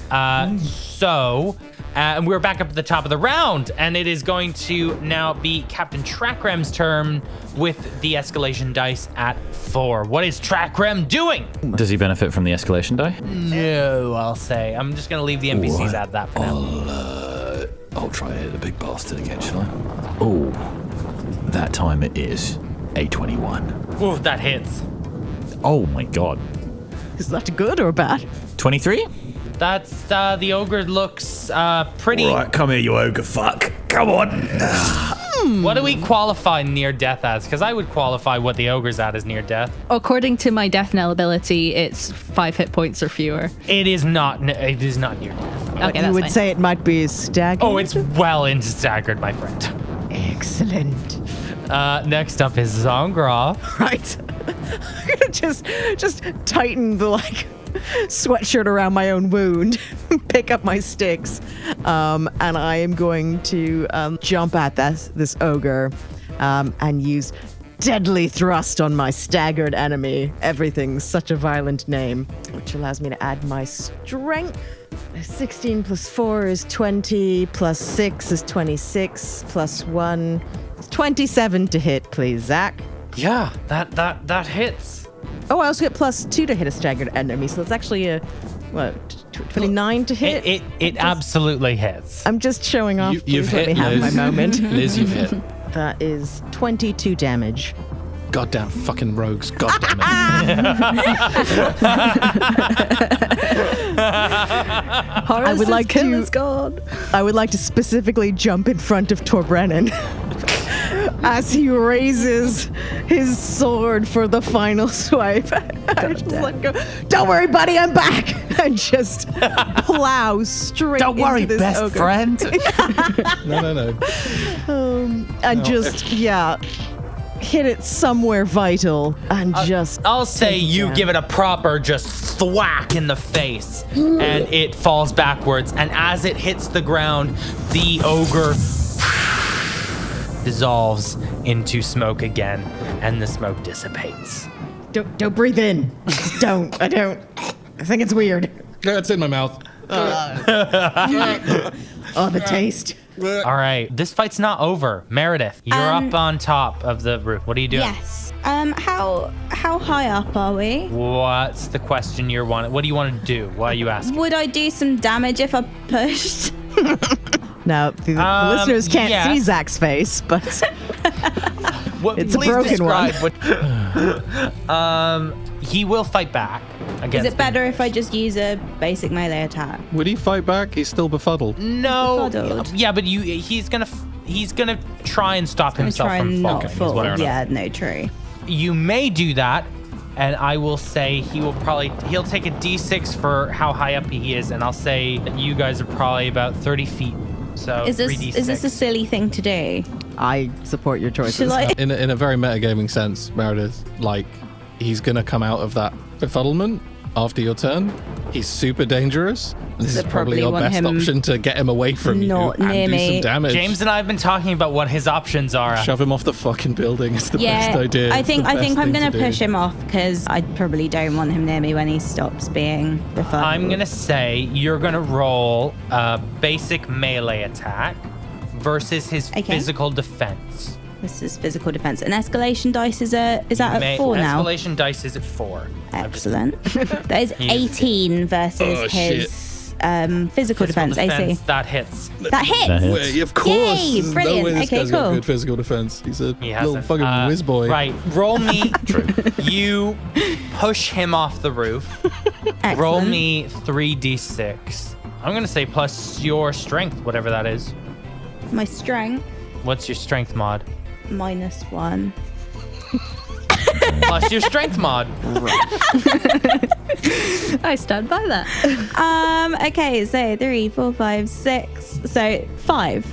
What? And we're back up at the top of the round, and it is going to now be Captain Tracram's turn with the escalation dice at 4. What is Tracram doing? Does he benefit from the escalation die? No, I'll say. I'm just going to leave the NPCs at that for now. I'll try to hit the big bastard again, shall I? Oh, that time it is a 21. Ooh, that hits. Oh my god. Is that good or bad? 23? That's, the ogre looks, pretty... Right, come here, you ogre fuck. Come on. What do we qualify near death as? Because I would qualify what the ogre's at as near death. According to my death knell ability, it's 5 hit points or fewer. It is not. It is not near death. Okay, You that's would fine. say it might be staggered. Oh, it's well into staggered, my friend. excellent. Next up is Zongroff. Right. I'm gonna just tighten the sweatshirt around my own wound, pick up my sticks, and I am going to jump at this ogre and use deadly thrust on my staggered enemy. Everything's such a violent name, which allows me to add my strength. 16 plus 4 is 20, plus 6 is 26, plus 1 is 27 to hit, please, Zach. Yeah, that hits. Oh, I also get plus 2 to hit a staggered enemy, so that's actually a, 29 to hit? It absolutely hits. I'm just showing off. You've Please let hit, me have Liz. my moment. Liz, you've hit. That is 22 damage. Goddamn fucking rogues. Goddamn it. I would like to. I would like to specifically jump in front of Torbrennan as he raises his sword for the final swipe. I just go, don't worry, buddy, I'm back, and just plow straight. Don't worry, into this best ogre. friend. No. And just hit it somewhere vital, and I'll say take it you down. give it a proper just thwack in the face, and it falls backwards. And as it hits the ground, the ogre dissolves into smoke again, and the smoke dissipates. Don't breathe in. Don't. I don't. I think it's weird. Yeah, it's in my mouth. Oh, the taste. All right, this fight's not over. Maerydyth, you're up on top of the roof. What are you doing? Yes. How high up are we? What's the question you're wanting? What do you want to do? Why are you asking? Would I do some damage if I pushed? Now, the listeners can't yes. see Zach's face, but What, It's a please broken one. describe what. He will fight back Is against. it better if I just use a basic melee attack? Would he fight back? He's still befuddled. No. Befuddled. Yeah, but he's gonna try and stop I'm himself try from and not falling. is fall. what I'm- Yeah, no, true. You may do that, and I will say he'll take a d6 for how high up he is, and I'll say that you guys are probably about 30 feet. So Is 3d6. this a silly thing to do? I support your choices. Shall I? In a very metagaming sense, Maerydyth, he's gonna come out of that befuddlement after your turn. He's super dangerous. This is So probably probably your want best him option to get him away from you not and near do me. some damage. James and I have been talking about what his options are. Shove him off the fucking building. It's the Yeah, best idea. I It's the think best I'm thing gonna to push do. him off because I probably don't want him near me when he stops being befuddled. I'm gonna say you're gonna roll a basic melee attack versus his Okay. physical defense. This is physical defense. An escalation dice is that at 4 now? Escalation dice is at 4. Excellent. That is 18 versus his physical defense AC. That hits. That hits. That hits. Well, of course. Yay, There's brilliant. No way this Okay, guy's got cool. good physical defense. He's a He little hasn't. fucking whiz boy. Right. Roll me. You push him off the roof. Excellent. Roll me 3d6. I'm gonna say plus your strength, whatever that is. My strength, What's your strength mod? -1. Plus your strength mod. I stand by that. Okay, so 3, 4, 5, 6. So 5.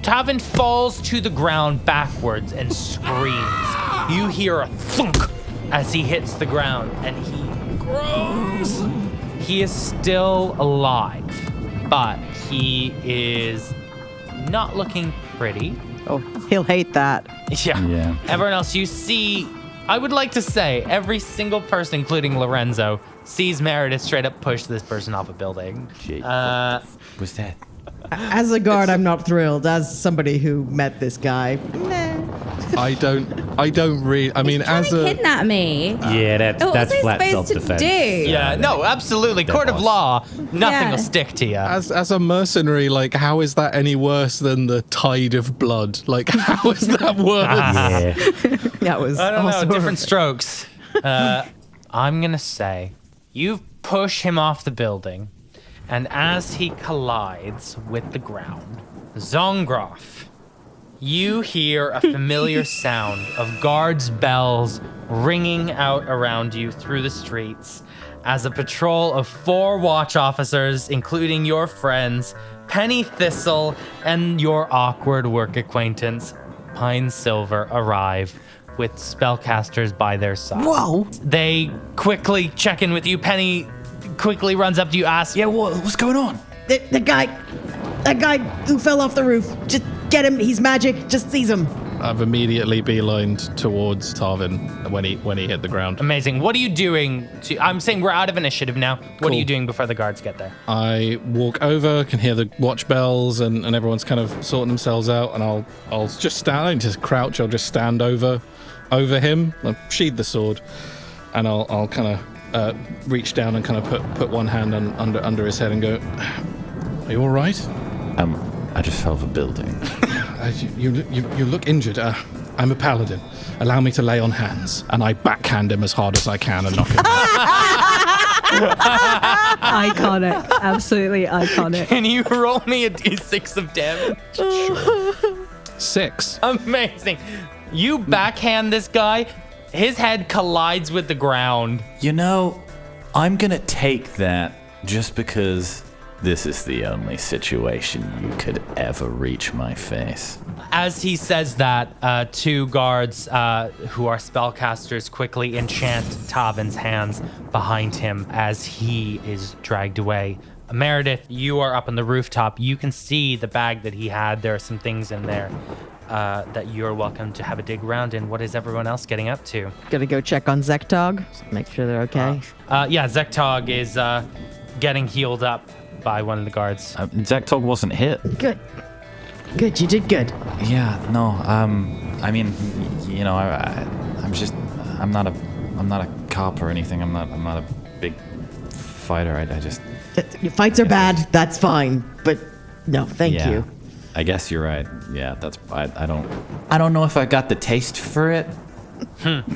Taavin falls to the ground backwards and screams. You hear a thunk as he hits the ground, and he grows. He is still alive, but he is not looking pretty. Oh, he'll hate that. Yeah. Everyone else, you see, I would like to say every single person, including Lorenzo, sees Maerydyth straight up push this person off a building. Was that? As a guard, I'm not thrilled. As somebody who met this guy, I don't really. I mean, Trying as to a kidnap me. Yeah, that's What was I flat supposed to self-defense. do? Yeah, no, absolutely. That Court of boss. law, nothing Yeah. will stick to you. as a mercenary, how is that any worse than the tide of blood? How is that worse? Yeah. that was. I don't know, also different strokes. I'm gonna say you push him off the building, and as he collides with the ground, Zongroff, you hear a familiar sound of guards' bells ringing out around you through the streets as a patrol of 4 watch officers, including your friends, Penny Thistle, and your awkward work acquaintance, Pine Silver, arrive with spellcasters by their side. Whoa! They quickly check in with you. Penny quickly runs up to you, asks, Yeah, what's going on? That guy who fell off the roof. Just get him. He's magic. Just seize him. I've immediately beelined towards Tarvin when he hit the ground. Amazing. What are you doing? I'm saying we're out of initiative now. What Cool. are you doing before the guards get there? I walk over, can hear the watch bells, and everyone's kind of sorting themselves out, and I'll just stand. I don't just crouch. I'll just stand over him. I'll sheathe the sword, and I'll kind of reach down and kind of put one hand under his head and go, "Are you all right? I just fell off a building. You look injured. I'm a paladin. Allow me to lay on hands." And I backhand him as hard as I can and knock him out. Iconic. Absolutely iconic. Can you roll me a d6 of damage? 6. Amazing. You backhand this guy. His head collides with the ground. You know, I'm gonna take that just because this is the only situation you could ever reach my face. As he says that, 2 guards who are spellcasters quickly enchant Tavin's hands behind him as he is dragged away. Maerydyth, you are up on the rooftop. You can see the bag that he had. There are some things in there that you're welcome to have a dig around in. What is everyone else getting up to? Gonna go check on Zektog. Make sure they're okay. Yeah, Zektog is getting healed up by one of the guards. Zektog wasn't hit. Good. You did good. Yeah, no, I mean, you know, I'm not a cop or anything. I'm not a big fighter. I just. Fights are bad. That's fine. But no, thank Yeah, you. I guess you're right. Yeah, I don't know if I got the taste for it.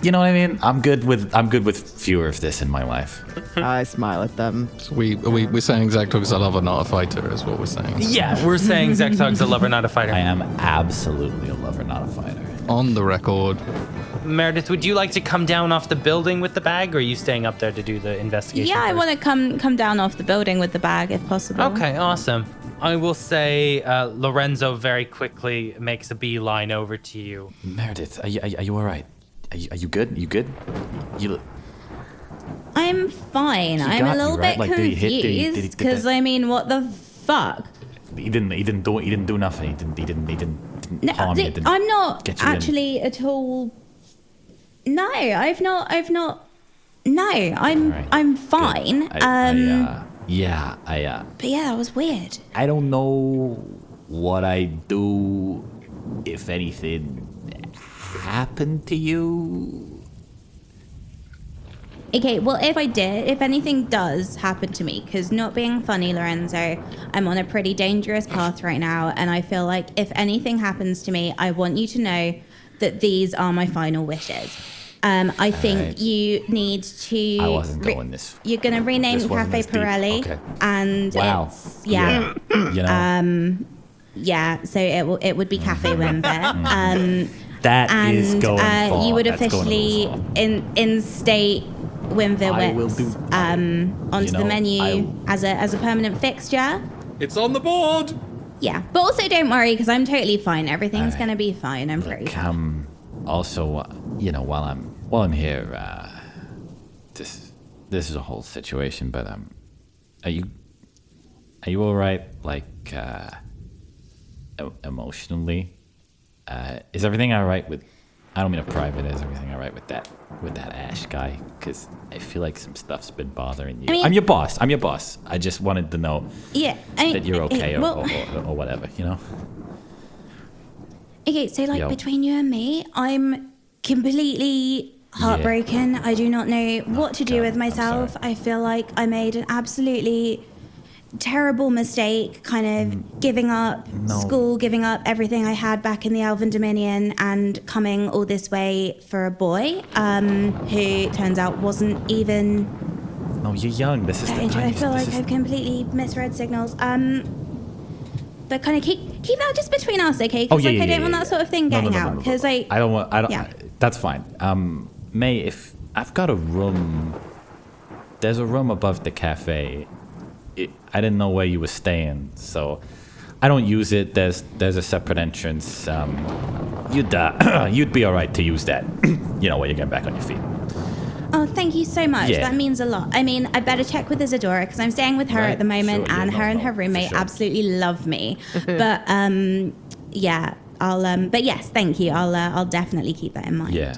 You know what I mean? I'm good with fewer of this in my life. I smile at them. So we're saying Zektog's a lover, not a fighter, is what we're saying. Yeah, we're saying Zektog's a lover, not a fighter. I am absolutely a lover, not a fighter. On the record. Maerydyth, would you like to come down off the building with the bag, or are you staying up there to do the investigation? Yeah, I first? want to come down off the building with the bag if possible. Okay, awesome. I will say Lorenzo very quickly makes a beeline over to you. Maerydyth, are you all right? Are you good? You good? You look. I'm fine. I'm got a little you, right? bit Like, did he hit- did he- did he- confused did that- because I mean, what the fuck? He didn't do nothing. He didn't No, harm you. Didn't I'm not get you in. actually at all. No, I've not. No, I'm Alright, I'm fine. Good. But yeah, that was weird. I don't know what I do if anything happened to you. Okay, well, if anything does happen to me, because not being funny, Lorenzo, I'm on a pretty dangerous path right now, and I feel like if anything happens to me, I want you to know that these are my final wishes. I think Alright. you need to. I wasn't going this. You're gonna rename This wasn't Cafe this deep. Pirelli, Okay. and Wow. it's yeah. You know. Yeah, so it would be Cafe Wimber. That And is going far. you would That's going a officially little far. instate Wimber I will Wits do- onto You the know, menu as a permanent fixture. It's on the board! Yeah, but also don't worry because I'm totally fine. Everything's Alright. gonna be fine. I'm pretty sure. Also, you know, while I'm here, this is a whole situation. But are you all right? Like, emotionally, is everything all right with? I don't mean to pry, but is everything all right with that Ash guy? Because I feel like some stuff's been bothering you. I mean- I'm your boss. I just wanted to know Yeah, I mean, that you're okay well, or whatever, you know. okay, so like Yo. between you and me, I'm completely heartbroken. I do not know what to do God, with I'm myself. sorry. I feel like I made an absolutely terrible mistake, kind of giving up school, giving up everything I had back in the Elven Dominion, and coming all this way for a boy who turns out wasn't even. No, you're young. This is the I time. feel like I've completely misread signals. but kind of keep that just between us, okay? Because I don't want that sort of thing getting out. Because I don't want. Yeah. That's fine. May, if I've got a room, there's a room above the cafe. I didn't know where you were staying, so I don't use it. There's a separate entrance. You'd be all right to use that. When you're getting back on your feet. Oh, thank you so much. Yeah. That means a lot. I mean, I better check with Isadora because I'm staying with her at the moment, Sure, yeah, and her and no, her roommate for sure. absolutely love me. But yeah, I'll. But yes, thank you. I'll definitely keep that in mind. Yeah.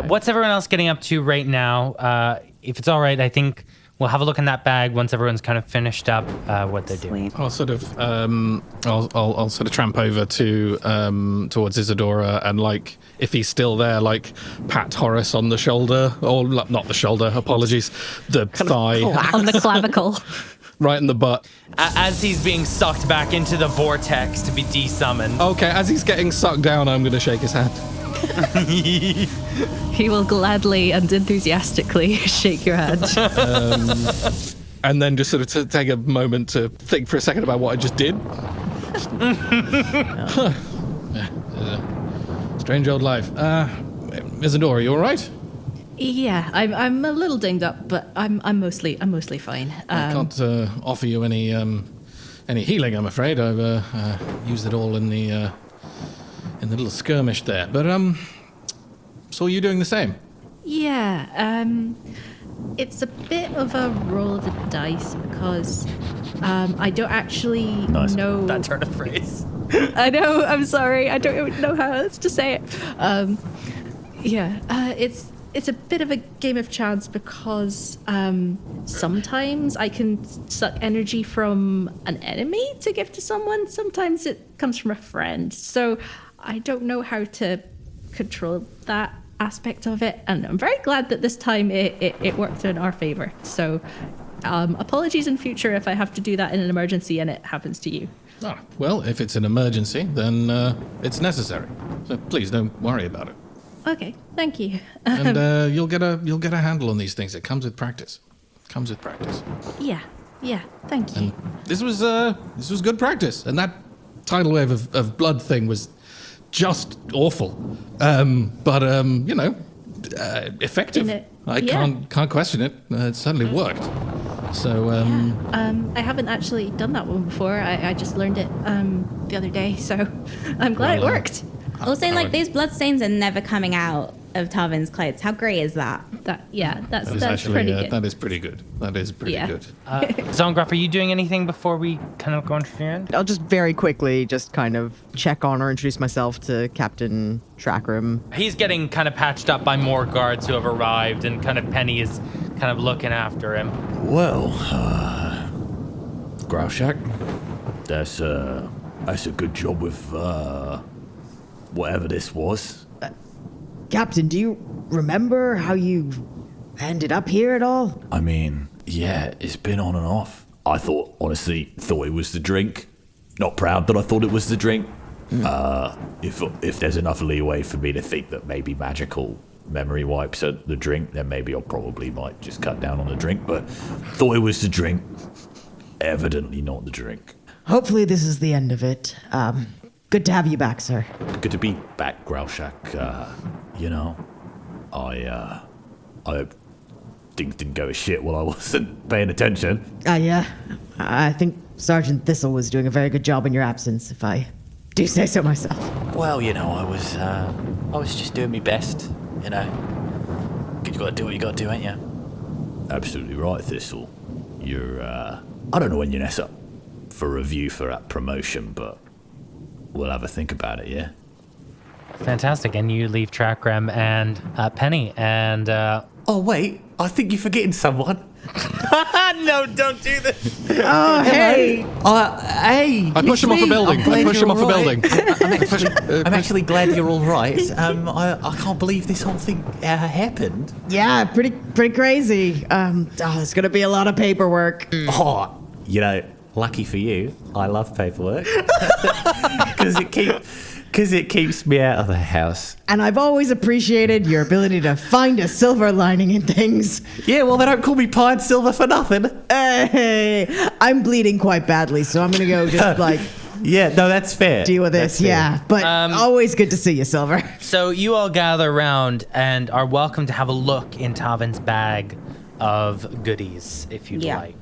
What's everyone else getting up to right now? If it's all right, I think we'll have a look in that bag once everyone's kind of finished up what they're doing. Sweet. I'll sort of I'll sort of tramp over to towards Isadora and like if he's still there, like pat Horace on the shoulder or not the shoulder, apologies, the thigh, On the clavicle. right in the butt. As he's being sucked back into the vortex to be desummoned. Okay, as he's getting sucked down, I'm going to shake his hand. He will gladly and enthusiastically shake your hand. And then just sort of to take a moment to think for a second about what I just did. Strange old life. Isadora, you all right? Yeah, I'm a little dinged up, but I'm mostly fine. I can't offer you any healing, I'm afraid. I've used it all in the little skirmish there. But saw you doing the same. Yeah, it's a bit of a roll of the dice because I don't actually know That turn of phrase. I know. I'm sorry. I don't even know how else to say it. It's a bit of a game of chance because sometimes I can suck energy from an enemy to give to someone. Sometimes it comes from a friend. So I don't know how to control that aspect of it. And I'm very glad that this time it worked in our favor. So apologies in future if I have to do that in an emergency and it happens to you. Ah, well, if it's an emergency, then it's necessary. So please don't worry about it. Okay, thank you. And you'll get a handle on these things. It comes with practice. Yeah, thank you. This was good practice. And that tidal wave of blood thing was just awful. But effective. I can't question it. It certainly worked. So I haven't actually done that one before. I just learned it the other day, so I'm glad it worked. Also, like these bloodstains are never coming out of Tarvin's clothes. How great is that? That's actually, pretty good. that is pretty good. That is pretty Yeah. good. Zongroff, are you doing anything before we kind of go into the end? I'll just very quickly just kind of check on or introduce myself to Captain Tracram. He's getting kind of patched up by more guards who have arrived, and kind of Penny is kind of looking after him. Well, Growshack, that's a good job with whatever this was. Captain, do you remember how you ended up here at all? I mean, yeah, it's been on and off. I honestly thought it was the drink. Not proud that I thought it was the drink. If there's enough leeway for me to think that maybe magical memory wipes are the drink, then maybe I probably might just cut down on the drink, but thought it was the drink. Evidently not the drink. Hopefully this is the end of it. Good to have you back, sir. Good to be back, Growshack. I things didn't go to shit while I wasn't paying attention. Yeah. I think Sergeant Thistle was doing a very good job in your absence, if I do say so myself. Well, I was just doing my best, You gotta do what you gotta do, ain't you? Absolutely right, Thistle. You're, I don't know when you mess up for review for that promotion, but we'll have a think about it, yeah? Fantastic. And you leave Tracram and Penny and... Oh, wait. I think you're forgetting someone. No, don't do this. Oh, hey! Hey! I push him off a building. I'm actually glad you're all right. I can't believe this whole thing happened. Yeah, pretty crazy. There's gonna be a lot of paperwork. Oh, lucky for you, I love paperwork. Because it keeps me out of the house. And I've always appreciated your ability to find a silver lining in things. Yeah, well, they don't call me Pie and Silver for nothing. Hey, I'm bleeding quite badly, so I'm gonna go just Yeah, no, that's fair. deal with this. That's fair. Yeah, but always good to see you, Silver. So you all gather around and are welcome to have a look in Tavin's bag of goodies, if you'd Yeah. like.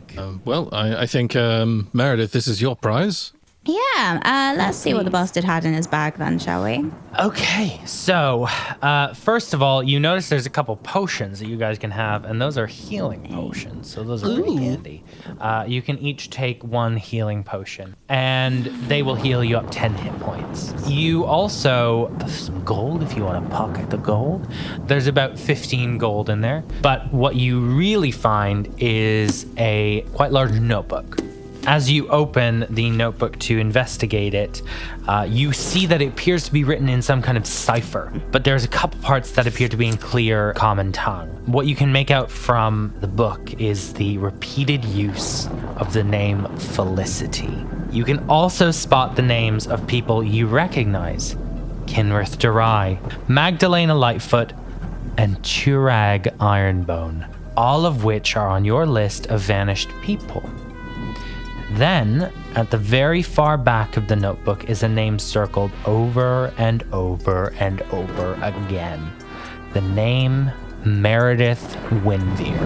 Well, I think, Maerydyth, this is your prize. Yeah, let's see what the bastard had in his bag then, shall we? Okay, so first of all, you notice there's a couple potions that you guys can have, and those are healing potions, so those are pretty handy. You can each take one healing potion, and they will heal you up 10 hit points. You also have some gold if you want to pocket the gold. There's about 15 gold in there, but what you really find is a quite large notebook. As you open the notebook to investigate it, you see that it appears to be written in some kind of cipher, but there's a couple parts that appear to be in clear common tongue. What you can make out from the book is the repeated use of the name Felicity. You can also spot the names of people you recognize: Kinrith Durai, Magdalena Lightfoot, and Turag Ironbone, all of which are on your list of vanished people. Then, at the very far back of the notebook is a name circled over and over and over again. The name Maerydyth Winveer.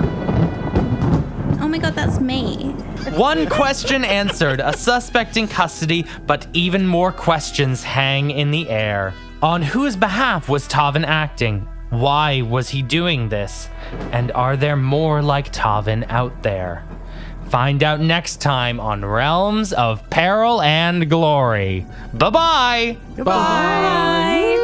Oh my god, that's me. One question answered, a suspect in custody, but even more questions hang in the air. On whose behalf was Taavin acting? Why was he doing this? And are there more like Taavin out there? Find out next time on Realms of Peril and Glory. Bye-bye. Bye.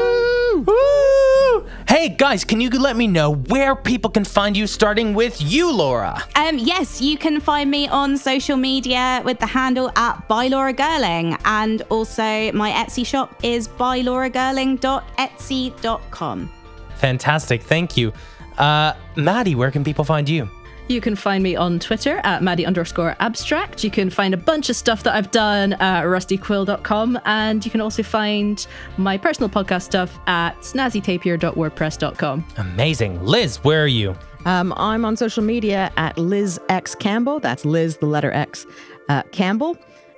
Woo! Hey, guys, can you let me know where people can find you, starting with you, Laura? Yes, you can find me on social media with the handle at @bylauragirling, and also my Etsy shop is bylauragirling.etsy.com. Fantastic, thank you. Maddy, where can people find you? You can find me on Twitter at Maddy_abstract. You can find a bunch of stuff that I've done at rustyquill.com, and you can also find my personal podcast stuff at snazzytapier.wordpress.com. Amazing. Liz, where are you? I'm on social media at Liz X Campbell. That's Liz, the letter X, Campbell.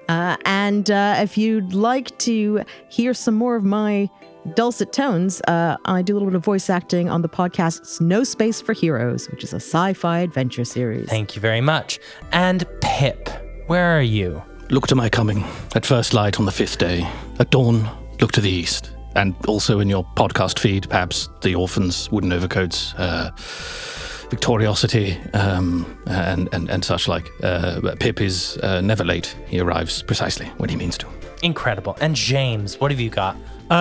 And if you'd like to hear some more of my dulcet tones, I do a little bit of voice acting on the podcast No Space for Heroes, which is a sci-fi adventure series. Thank you very much. And Pip, where are you? Look to my coming at first light on the 5th day. At dawn, look to the east. And also in your podcast feed, perhaps the Orphans, Wooden Overcoats, Victoriosity, and such like. Pip is never late. He arrives precisely when he means to. Incredible. And James, what have you got?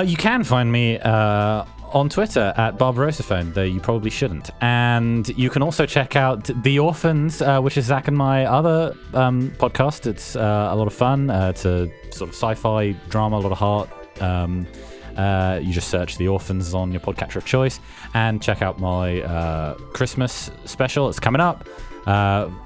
You can find me on Twitter at Barbarossa, though you probably shouldn't. And you can also check out The Orphans, which is Zach and my other podcast. It's a lot of fun. It's a sort of sci-fi drama, a lot of heart. You just search The Orphans on your podcatcher of choice, and check out my Christmas special. It's coming up.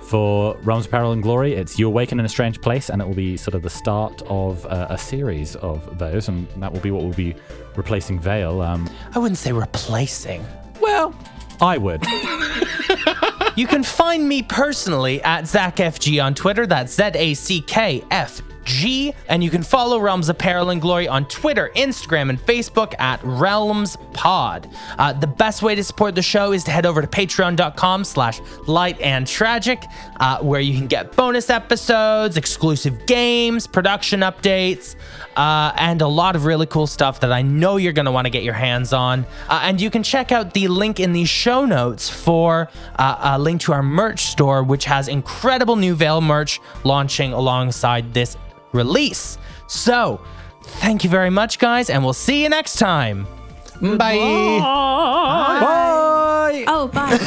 For Realms of Peril and Glory, it's You Awaken in a Strange Place, and it will be sort of the start of a series of those, and that will be what will be replacing Vael. I wouldn't say replacing. Well, I would. You can find me personally at ZachFG on Twitter. That's ZACKFG. And you can follow Realms of Peril and Glory on Twitter, Instagram, and Facebook at RealmsPod. The best way to support the show is to head over to patreon.com/lightandtragic, where you can get bonus episodes, exclusive games, production updates, and a lot of really cool stuff that I know you're going to want to get your hands on. And you can check out the link in the show notes for a link to our merch store, which has incredible new Vael merch launching alongside this release. So, thank you very much, guys, and we'll see you next time. Bye. Bye. Oh, bye.